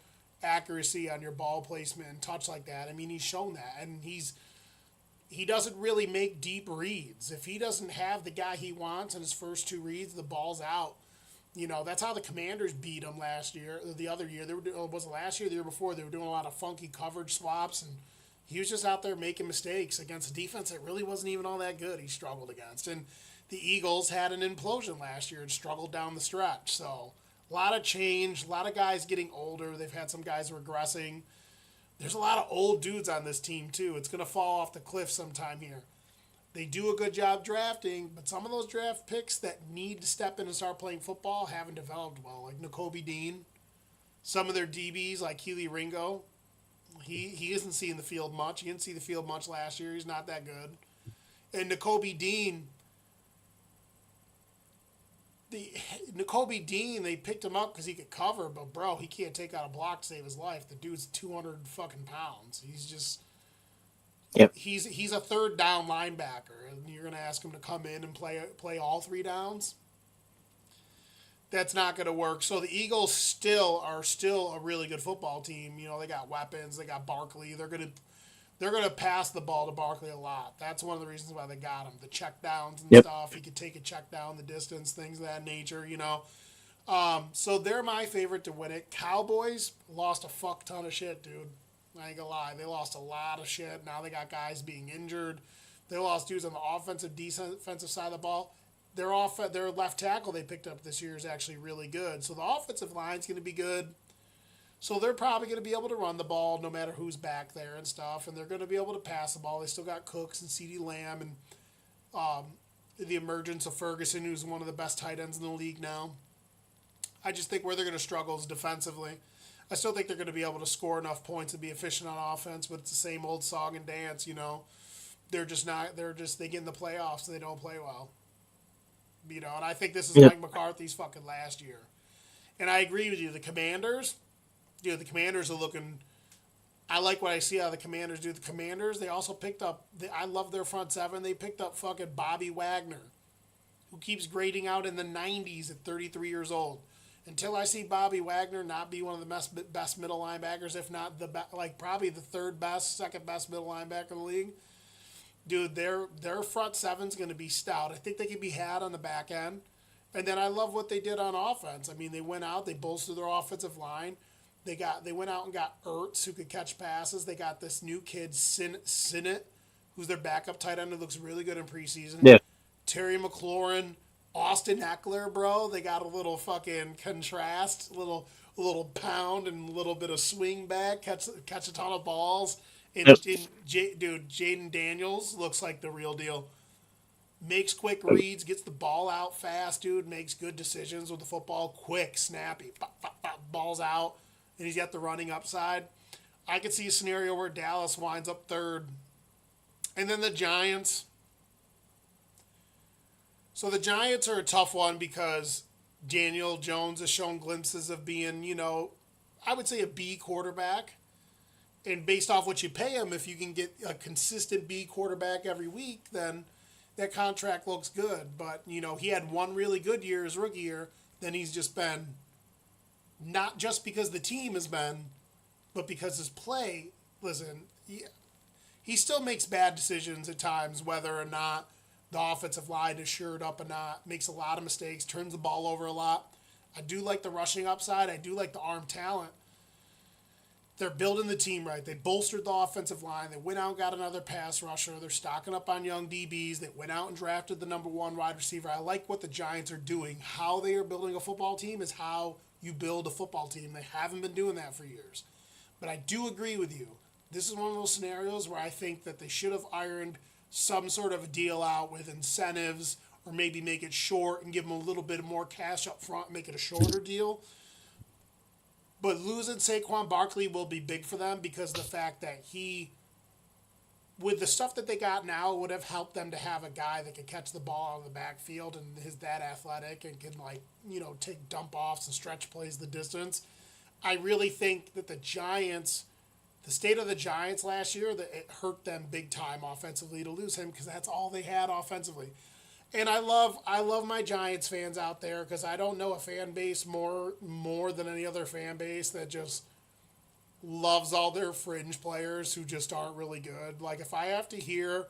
accuracy on your ball placement and touch like that. I mean, he's shown that, and he doesn't really make deep reads. If he doesn't have the guy he wants in his first two reads, the ball's out. You know, that's how the Commanders beat him last year, the other year. Was it last year, the year before? They were doing a lot of funky coverage swaps, and he was just out there making mistakes against a defense that really wasn't even all that good he struggled against. And the Eagles had an implosion last year and struggled down the stretch. So a lot of change, a lot of guys getting older. They've had some guys regressing. There's a lot of old dudes on this team, too. It's going to fall off the cliff sometime here. They do a good job drafting, but some of those draft picks that need to step in and start playing football haven't developed well, like Nakobe Dean. Some of their DBs, like Keely Ringo, he isn't seeing the field much. He didn't see the field much last year. He's not that good. And Nakobe Dean, they picked him up because he could cover, but bro, he can't take out a block to save his life. The dude's 200 fucking pounds. He's just, Yep. he's a third down linebacker, and you're gonna ask him to come in and play all three downs. That's not going to work. So the Eagles are still a really good football team. You know, they got weapons. They got Barkley. They're gonna pass the ball to Barkley a lot. That's one of the reasons why they got him. The check downs and Yep. stuff. He could take a check down the distance, things of that nature. You know. So they're my favorite to win it. Cowboys lost a fuck ton of shit, dude. I ain't gonna lie. They lost a lot of shit. Now they got guys being injured. They lost dudes on the defensive side of the ball. Their left tackle they picked up this year is actually really good. So the offensive line's going to be good. So they're probably going to be able to run the ball no matter who's back there and stuff. And they're going to be able to pass the ball. They still got Cooks and CeeDee Lamb and the emergence of Ferguson, who's one of the best tight ends in the league now. I just think where they're going to struggle is defensively. I still think they're going to be able to score enough points and be efficient on offense, but it's the same old song and dance, you know. They get in the playoffs and they don't play well. You know, and I think this is Mike McCarthy's fucking last year. And I agree with you. The Commanders are looking. I like what I see out of the Commanders do. The Commanders, they also picked up. I love their front seven. They picked up fucking Bobby Wagner, who keeps grading out in the 90s at 33 years old. Until I see Bobby Wagner not be one of the best middle linebackers, if not probably the second best middle linebacker in the league. Dude, their front seven's going to be stout. I think they can be had on the back end. And then I love what they did on offense. I mean, they went out, they bolstered their offensive line. They went out and got Ertz, who could catch passes. They got this new kid, Sinnott, who's their backup tight end, who looks really good in preseason. Yeah. Terry McLaurin, Austin Eckler, bro. They got a little fucking contrast, a little pound and a little bit of swing back, catch a ton of balls. And Jaden Daniels looks like the real deal. Makes quick reads, gets the ball out fast, dude. Makes good decisions with the football. Quick, snappy. Pop, pop, pop, ball's out. And he's got the running upside. I could see a scenario where Dallas winds up third. And then the Giants. So the Giants are a tough one because Daniel Jones has shown glimpses of being, you know, I would say a B quarterback. And based off what you pay him, if you can get a consistent B quarterback every week, then that contract looks good. But, you know, he had one really good year his rookie year. Then he's just been, not just because the team has been, but because his play, listen, he still makes bad decisions at times, whether or not the offensive line is shored up or not. Makes a lot of mistakes, turns the ball over a lot. I do like the rushing upside. I do like the arm talent. They're building the team right. They bolstered the offensive line. They went out and got another pass rusher. They're stocking up on young DBs. They went out and drafted the number one wide receiver. I like what the Giants are doing. How they are building a football team is how you build a football team. They haven't been doing that for years. But I do agree with you. This is one of those scenarios where I think that they should have ironed some sort of a deal out with incentives, or maybe make it short and give them a little bit more cash up front, make it a shorter deal. But losing Saquon Barkley will be big for them because of the fact that he with the stuff that they got now, it would have helped them to have a guy that could catch the ball out of the backfield and is that athletic and can, like, take dump offs and stretch plays the distance. I really think that the state of the Giants last year, that it hurt them big time offensively to lose him because that's all they had offensively. And I love my Giants fans out there because I don't know a fan base more than any other fan base that just loves all their fringe players who just aren't really good. Like, if I have to hear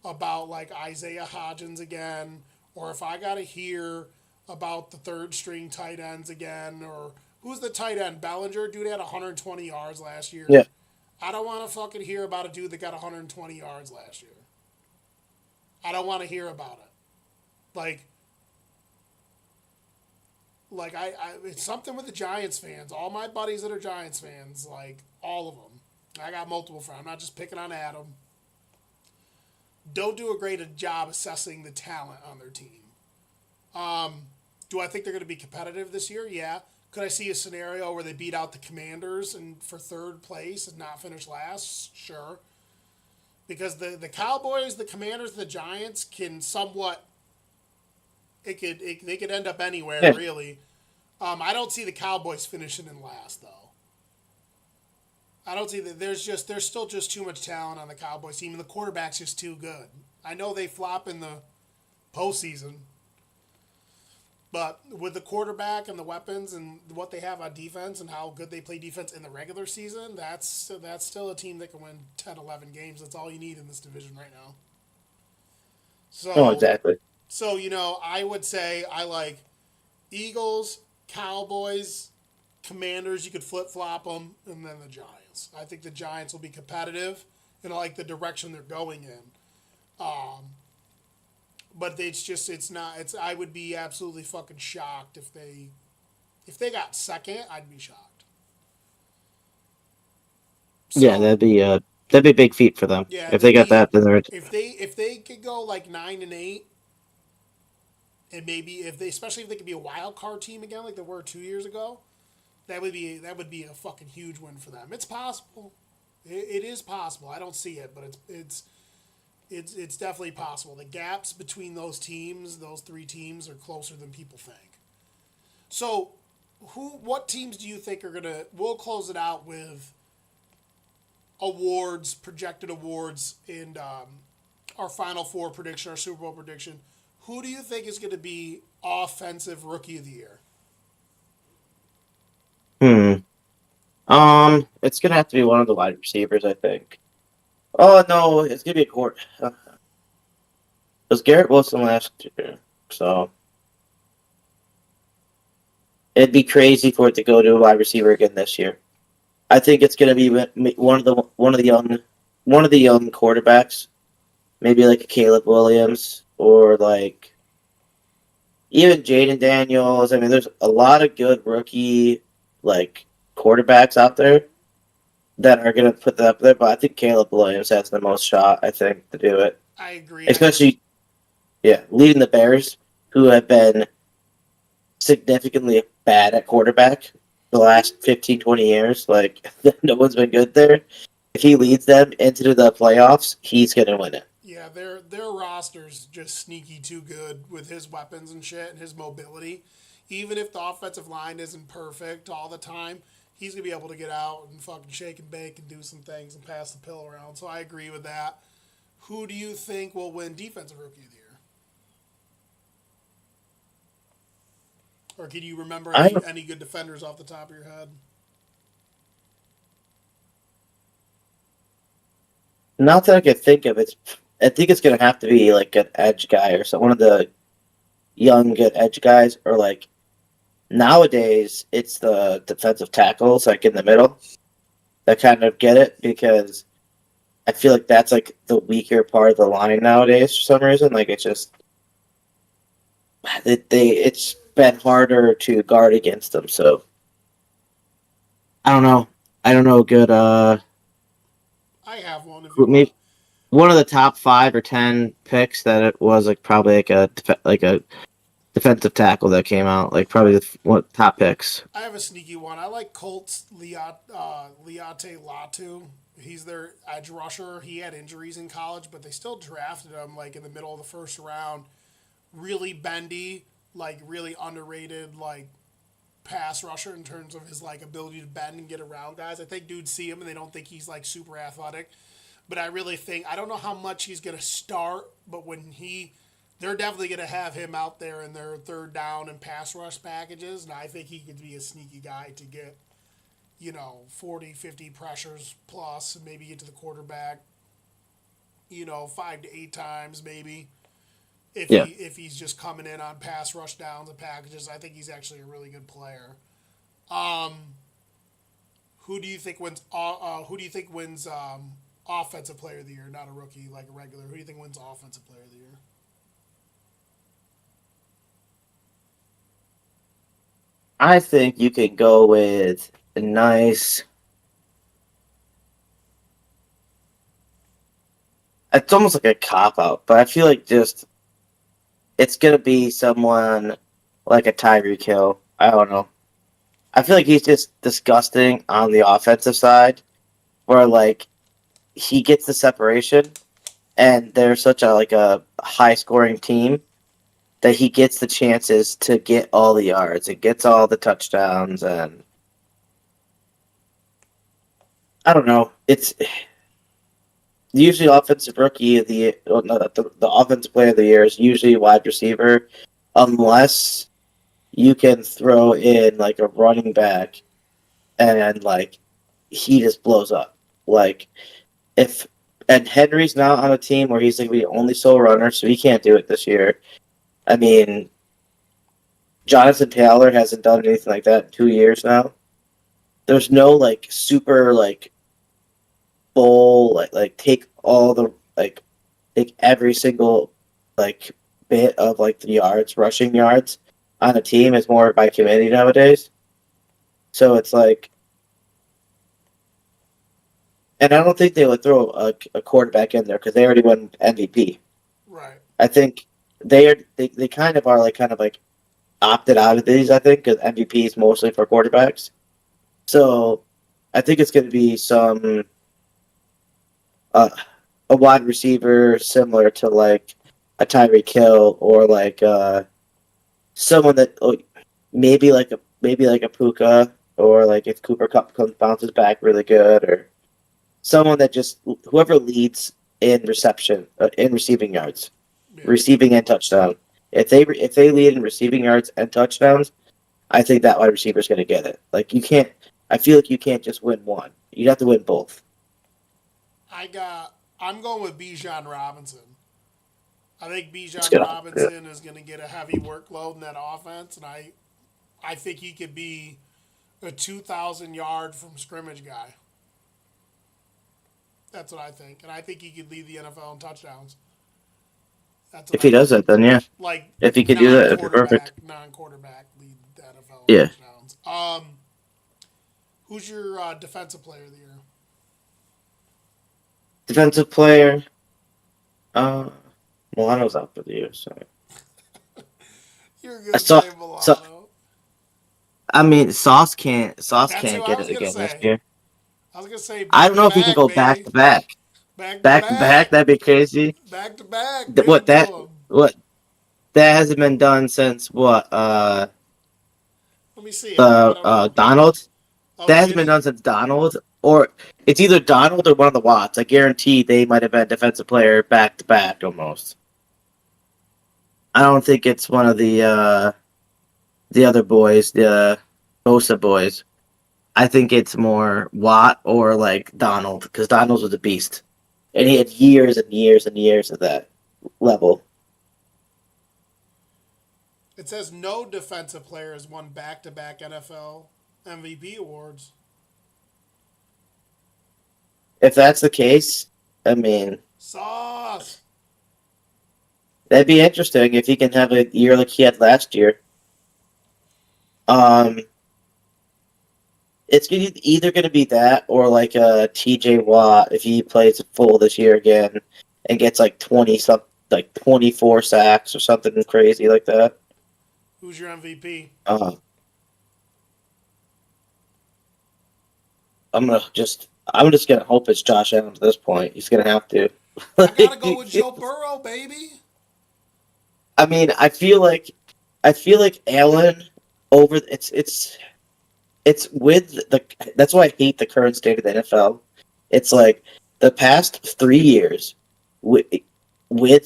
about, like, Isaiah Hodgins again, or if I got to hear about the third string tight ends again, or who's the tight end? Bellinger? Dude had 120 yards last year. Yeah. I don't want to fucking hear about a dude that got 120 yards last year. I don't want to hear about it. Like I it's something with the Giants fans. All my buddies that are Giants fans, like, all of them. I got multiple friends. I'm not just picking on Adam. Don't do a great job assessing the talent on their team. Do I think they're going to be competitive this year? Yeah. Could I see a scenario where they beat out the Commanders and for third place and not finish last? Sure. Because the Cowboys, the Commanders, the Giants can somewhat. They could end up anywhere, Yeah. really. I don't see the Cowboys finishing in last, though. I don't see that. There's still just too much talent on the Cowboys team, and the quarterback's just too good. I know they flop in the postseason, but with the quarterback and the weapons and what they have on defense and how good they play defense in the regular season, that's still a team that can win 10, 11 games. That's all you need in this division right now. So, Oh, exactly. So, I would say I like Eagles, Cowboys, Commanders. You could flip-flop them, and then the Giants. I think the Giants will be competitive, and I like the direction they're going in. But I would be absolutely fucking shocked if they got second. I'd be shocked. So, Yeah, that'd be a big feat for them. Yeah, If they got that, then they're if they could go like 9-8, and maybe especially if they could be a wild card team again like they were 2 years ago, that would be a fucking huge win for them. It's possible. It is possible. I don't see it, but it's definitely possible. The gaps between those three teams, are closer than people think. So, what teams do you think are gonna? We'll close it out with projected awards, and our Final Four prediction, our Super Bowl prediction. Who do you think is going to be Offensive Rookie of the Year? It's gonna have to be one of the wide receivers, I think. Oh no, it's gonna be a court. It was Garrett Wilson last year, so it'd be crazy for it to go to a wide receiver again this year. I think it's gonna be one of the young quarterbacks, maybe like a Caleb Williams or like even Jaden Daniels. I mean, there's a lot of good rookie like quarterbacks out there that are gonna put that up there, but I think Caleb Williams has the most shot, I think, to do it. I agree. Especially, leading the Bears, who have been significantly bad at quarterback the last 15, 20 years. Like, no one's been good there. If he leads them into the playoffs, he's going to win it. Yeah, their roster's just sneaky too good with his weapons and shit and his mobility. Even if the offensive line isn't perfect all the time, he's going to be able to get out and fucking shake and bake and do some things and pass the pill around. So I agree with that. Who do you think will win Defensive Rookie of the Year? Or can you remember any good defenders off the top of your head? Not that I can think of. I think it's going to have to be like an edge guy or one of the young good edge guys, or like nowadays it's the defensive tackles like in the middle that kind of get it, because I feel like that's like the weaker part of the line nowadays for some reason. Like it's just it's been harder to guard against them. So I don't know. Good. I have one. If you maybe one of the top 5 or 10 picks that it was like probably like a defensive tackle that came out, like probably the top picks. I have a sneaky one. I like Colts Liate Latu He's their edge rusher. He had injuries in college, but they still drafted him like in the middle of the first round. Really bendy, like really underrated, like pass rusher in terms of his like ability to bend and get around guys. I think dudes see him and they don't think he's like super athletic. But I really think I don't know how much he's gonna start, but they're definitely gonna have him out there in their third down and pass rush packages, and I think he could be a sneaky guy to get, 40, 50 pressures plus, and maybe get to the quarterback, 5 to 8 times maybe. Yeah. If he's just coming in on pass rush downs and packages, I think he's actually a really good player. Who do you think wins? Offensive player of the year, not a rookie, like a regular? Who do you think wins offensive player of the year? I think you could go with a nice. It's almost like a cop out, but I feel like just it's gonna be someone like a Tyreek Hill. I don't know. I feel like he's just disgusting on the offensive side, where like he gets the separation, and they're such a high scoring team that he gets the chances to get all the yards and gets all the touchdowns, and I don't know. It's usually offensive rookie of the well, no, the offensive player of the year is usually wide receiver, unless you can throw in like a running back and like he just blows up. Like if and Henry's not on a team where he's like the only sole runner, so he can't do it this year. I mean, Jonathan Taylor hasn't done anything like that in 2 years now. There's no like super like bowl like take all the like take every single like bit of like the yards, rushing yards on a team is more by committee nowadays. So it's like, and I don't think they would throw a quarterback in there because they already won MVP. Right. I think they kind of are kind of like opted out of these. I think because MVP is mostly for quarterbacks. So I think it's going to be some a wide receiver similar to like a Tyreek Hill or like someone that maybe like a Puka, or like if Cooper Cup bounces back really good, or someone that just whoever leads in receiving yards, Yeah. receiving and touchdown. If they lead in receiving yards and touchdowns, I think that wide receiver is going to get it. Like you can't. I feel like you can't just win one. You have to win both. I'm going with Bijan Robinson. I think That's Bijan good. Robinson is going to get a heavy workload in that offense, and I think he could be a 2,000 yard from scrimmage guy. That's what I think, and I think he could lead the NFL in touchdowns. That's what If he does it, then yeah. like If he could do that, it'd be perfect. non-quarterback lead the NFL in Yeah. touchdowns. Who's your defensive player of the year? Defensive player. Milano's out for the year, so. You're going to So- say Milano. so- I mean, Sauce can't That's who I get was it gonna again this say. year. I was going to say I don't know if he can go back to back. Back Back to back, that'd be crazy. Back to back. Th- Bring what it that- to him. What? That hasn't been done since what? Let me see. I don't know. Donald. Oh, That hasn't did been he? done since Donald, or it's either Donald or one of the Watts. I guarantee they might have been defensive player back to back almost. I don't think it's one of the other boys, the Bosa boys. I think it's more Watt or like Donald, because Donald was a beast, and he had years and years and years of that level. It says no defensive player has won back-to-back NFL MVP awards. If that's the case, I mean, Sauce. that'd be interesting if he can have a year like he had last year. It's either going to be that or like a TJ Watt if he plays full this year again and gets like 24 sacks or something crazy like that. Who's your MVP? I'm gonna just I'm just gonna hope it's Josh Allen at this point. He's gonna have to. I gotta go with Joe Burrow, baby. I mean, I feel like Allen over. It's with the. That's why I hate the current state of the NFL. It's like the past 3 years, with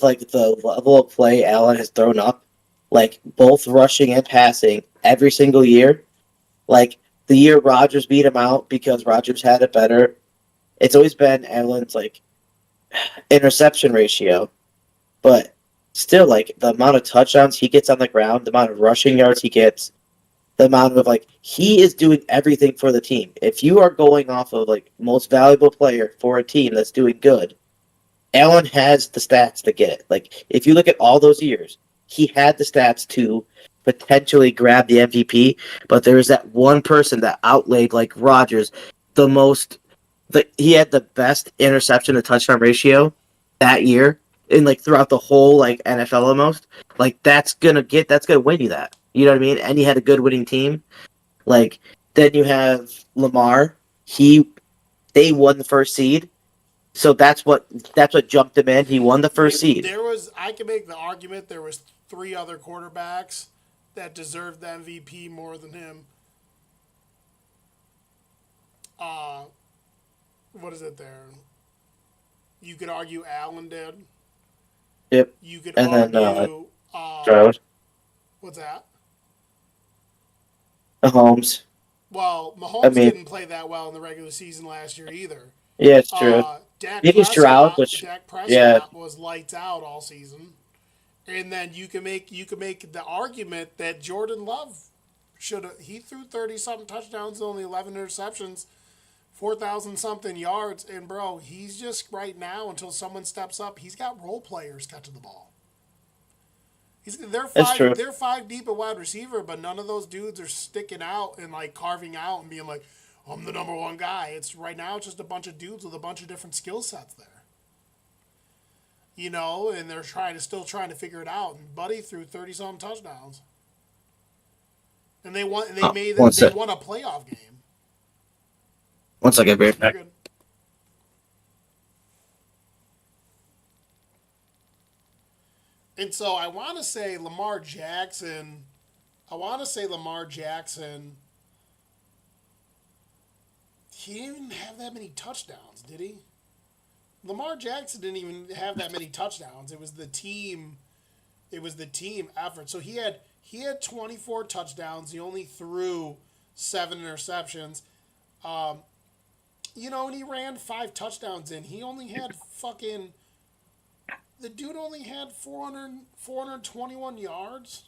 like the level of play Allen has thrown up, like both rushing and passing every single year. Like the year Rodgers beat him out because Rodgers had it better. It's always been Allen's like interception ratio, but still, like the amount of touchdowns he gets on the ground, the amount of rushing yards he gets, the amount of like he is doing everything for the team. If you are going off of like most valuable player for a team that's doing good, Allen has the stats to get it. Like if you look at all those years, he had the stats to potentially grab the MVP, but there was that one person that outlaid like Rodgers the most. He had the best interception to touchdown ratio that year, and like throughout the whole like NFL almost. Like that's gonna win you that. You know what I mean? And he had a good winning team. Like then you have Lamar. They won the first seed. So that's what jumped him in. He won the first seed. I can make the argument there was 3 other quarterbacks that deserved the MVP more than him. What is it there? You could argue Allen did. Yep. You could and argue. Then Stroud, What's that? Mahomes. Well, Mahomes didn't play that well in the regular season last year either. Yeah, it's true. Dak Maybe Stroud, Prescott was lights out all season, and then you can make the argument that Jordan Love he threw 30-something touchdowns, only 11 interceptions, 4,000 something yards, and bro, he's just right now until someone steps up. He's got role players catching the ball. They're 5 deep at wide receiver, but none of those dudes are sticking out and like carving out and being like, I'm the number one guy. It's right now it's just a bunch of dudes with a bunch of different skill sets there. You know, and they're still trying to figure it out. And Buddy threw 30-something touchdowns. And they won a playoff game. One second, Beard. And so I want to say Lamar Jackson. He didn't even have that many touchdowns, did he? Lamar Jackson didn't even have that many touchdowns. It was the team effort. So he had 24 touchdowns. He only threw 7 interceptions. You know, and he ran 5 touchdowns in. He only had the dude only had 421 yards.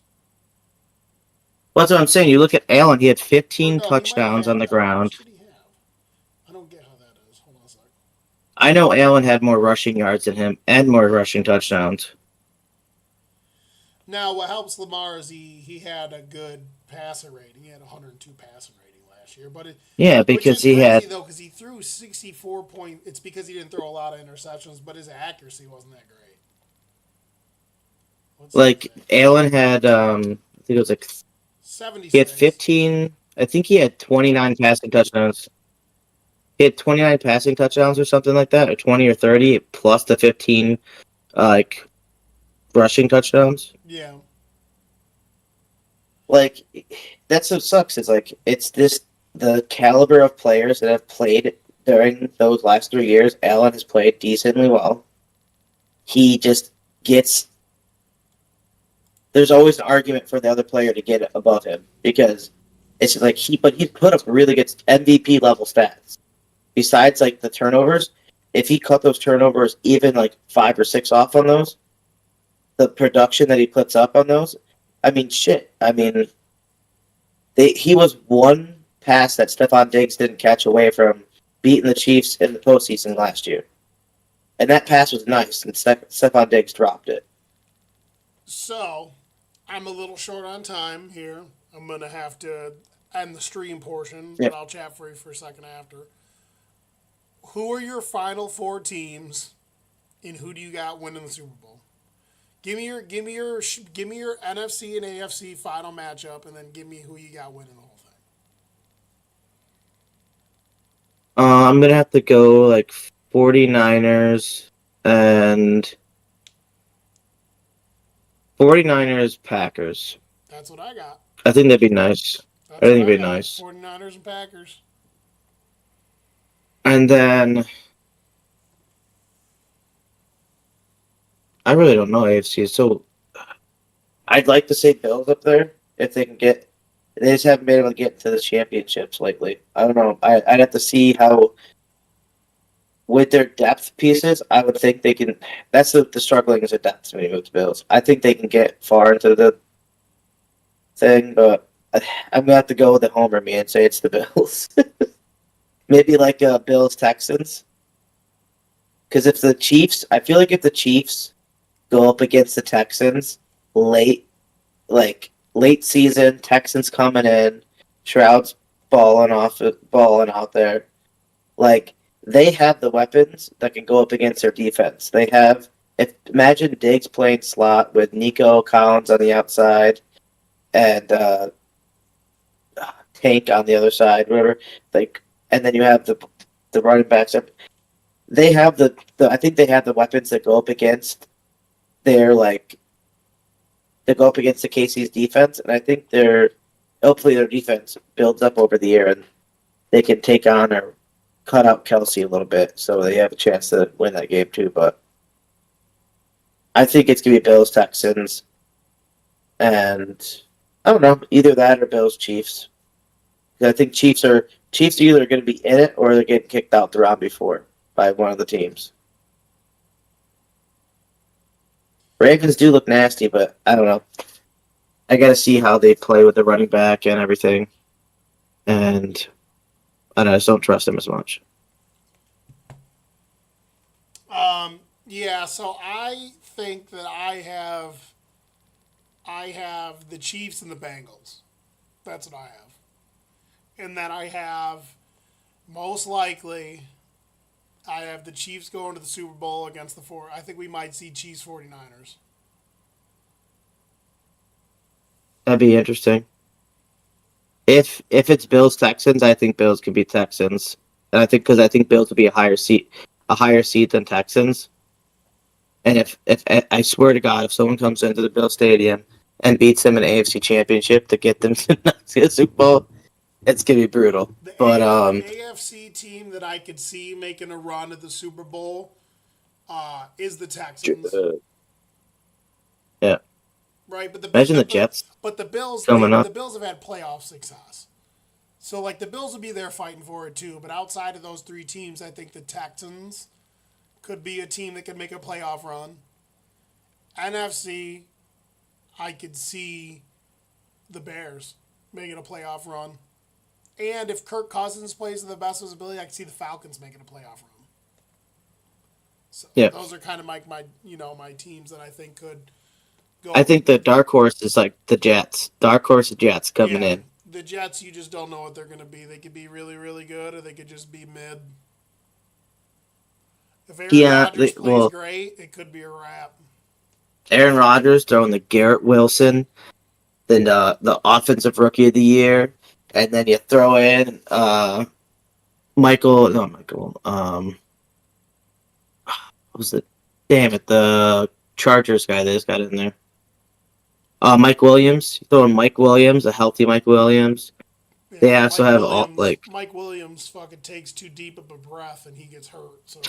Well, that's what I'm saying. You look at Allen, he had 15 touchdowns on the ground. What did he have? I don't get how that is. Hold on a second. I know Allen had more rushing yards than him and more rushing touchdowns. Now, what helps Lamar is he had a good passer rating. He had 102 passing rating last year, but because because he threw 64 point. It's because he didn't throw a lot of interceptions, but his accuracy wasn't that great. Allen had, I think it was like 76. He had 15. I think he had 29 passing touchdowns. He had 29 passing touchdowns or something like that, or 20 or 30, plus the 15, rushing touchdowns. Yeah. That's what sucks. It's the caliber of players that have played during those last 3 years. Allen has played decently well. He just gets. There's always an argument for the other player to get above him because it's like he put up really good MVP level stats. Besides the turnovers, if he cut those turnovers even 5 or 6 off on those, the production that he puts up on those, he was one pass that Stephon Diggs didn't catch away from beating the Chiefs in the postseason last year. And that pass was nice, and Stephon Diggs dropped it. So, I'm a little short on time here. I'm going to have to end the stream portion, but I'll chat for you for a second after. Who are your final 4 teams, and who do you got winning the Super Bowl? Give me your NFC and AFC final matchup, and then give me who you got winning the whole I'm gonna have to go like 49ers and 49ers Packers. That's what I got. I think that'd be nice. I That's think what it'd I be got. nice. 49ers and Packers. And then I really don't know AFC. So I'd like to say Bills up there if they can get. They just haven't been able to get to the championships lately. I don't know. I'd have to see how with their depth pieces. I would think they can. That's the struggling is a depth when you move to Bills. I think they can get far into the thing, but I'm gonna have to go with the homer me and say it's the Bills. Maybe like Bills Texans. Because if the Chiefs, I feel like if the Chiefs go up against the Texans late, like late season, Texans coming in, Shroud's balling out there, like they have the weapons that can go up against their defense. They have, if imagine Diggs playing slot with Nico Collins on the outside and Tank on the other side, whatever. Like, and then you have the running backs up. They have the I think they have the weapons that go up against their like to go up against the KC's defense, and I think hopefully their defense builds up over the year and they can take on or cut out Kelsey a little bit, so they have a chance to win that game too. But I think it's gonna be Bills Texans, and I don't know, either that or Bills Chiefs. I think Chiefs are either going to be in it or they're getting kicked out the round before by one of the teams. Ravens do look nasty, but I don't know. I got to see how they play with the running back and everything, and I just don't trust them as much. Yeah, so I think that I have the Chiefs and the Bengals. That's what I have. And that I have, most likely, I have the Chiefs going to the Super Bowl against the four. I think we might see Chiefs 49ers. That'd be interesting. If it's Bills Texans, I think Bills could be Texans, and I think Bills would be a higher seed than Texans. And if I swear to God, if someone comes into the Bill Stadium and beats them in an AFC Championship to get them to the Super Bowl, it's gonna be brutal. The But AFC team that I could see making a run at the Super Bowl is the Texans. Yeah. Right, but Imagine the Jets. But the Bills, coming up. the Bills have had playoff success, so like the Bills will be there fighting for it too. But outside of those three teams, I think the Texans could be a team that could make a playoff run. NFC, I could see the Bears making a playoff run, and if Kirk Cousins plays to the best of his ability, I could see the Falcons making a playoff run. So Yeah. those are kind of my my teams that I think could. I think the dark horse is like the Jets. Dark horse Jets coming in. The Jets, you just don't know what they're going to be. They could be really, really good, or they could just be mid. If Aaron Rodgers plays great, it could be a wrap. Aaron Rodgers throwing the Garrett Wilson, then the offensive rookie of the year, and then you throw in Michael. What was it? Damn it, the Chargers guy that just got in there. Mike Williams. You throw in Mike Williams, a healthy Mike Williams. Yeah, they also have all like Mike Williams fucking takes too deep of a breath and he gets hurt. So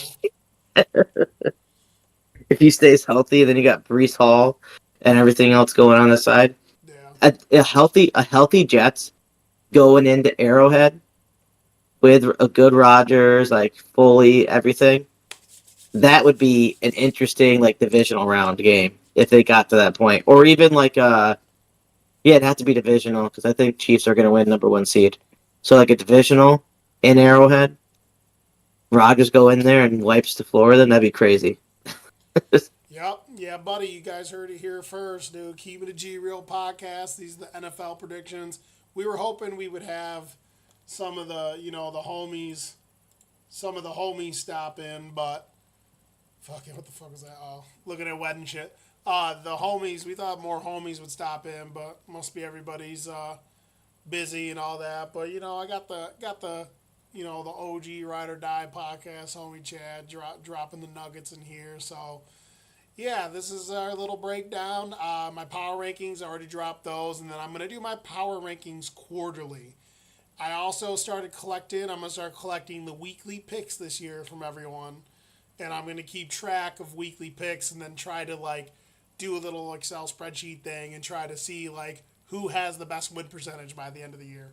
if he stays healthy, then you got Breece Hall and everything else going on the side. Yeah, A healthy Jets going into Arrowhead with a good Rodgers, like fully everything. That would be an interesting like divisional round game if they got to that point, or even like it'd have to be divisional because I think Chiefs are going to win number 1 seed. So like a divisional in Arrowhead, Rodgers go in there and wipes the floor with them. That'd be crazy. Yep. Yeah, buddy, you guys heard it here first, dude. Keep It a G Real podcast. These are the NFL predictions. We were hoping we would have some of the, the homies stop in, but fuck it, what the fuck was that? Oh, looking at wedding shit. The homies, we thought more homies would stop in, but must be everybody's busy and all that. But I got the the OG Ride or Die podcast, homie Chad, dropping the nuggets in here. So, yeah, this is our little breakdown. My power rankings, I already dropped those, and then I'm going to do my power rankings quarterly. I also started collecting, I'm going to start collecting the weekly picks this year from everyone. And I'm going to keep track of weekly picks and then try to, like, do a little Excel spreadsheet thing and try to see, like, who has the best win percentage by the end of the year.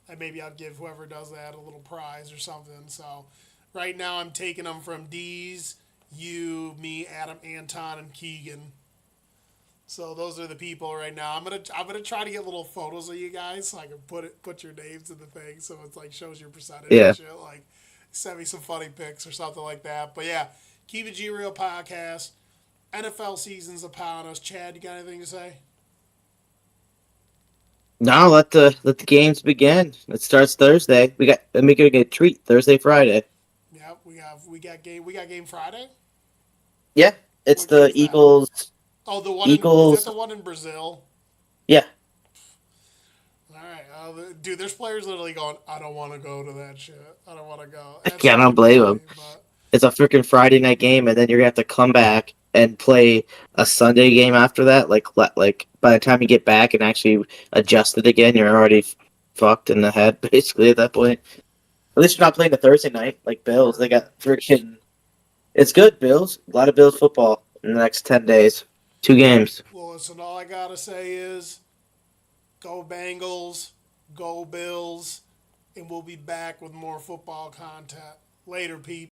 And maybe I'll give whoever does that a little prize or something. So right now I'm taking them from D's, you, me, Adam, Anton, and Keegan. So those are the people right now. I'm gonna try to get little photos of you guys so I can put your names in the thing so it's like shows your percentage Yeah. and shit. Like send me some funny pics or something like that. But yeah, Keep It G Real podcast. NFL season's upon us. Chad, you got anything to say? No, let the games begin. It starts Thursday. Let me get a treat Thursday, Friday. Yep, we got game Friday. Yeah, it's What the game's that? Eagles. Oh, the one Eagles. is that the one in Brazil? Yeah, All right, dude. There's players literally going, I don't want to go to that shit. I don't want to go. I cannot blame them. It's a freaking Friday night game, and then you're gonna have to come back and play a Sunday game after that. Like by the time you get back and actually adjust it again, you're already fucked in the head basically at that point. At least you're not playing the Thursday night like Bills. They got freaking. It's good, Bills. A lot of Bills football in the next 10 days. 2 games. Well, listen. All I gotta say is, go Bengals, go Bills, and we'll be back with more football content later, people.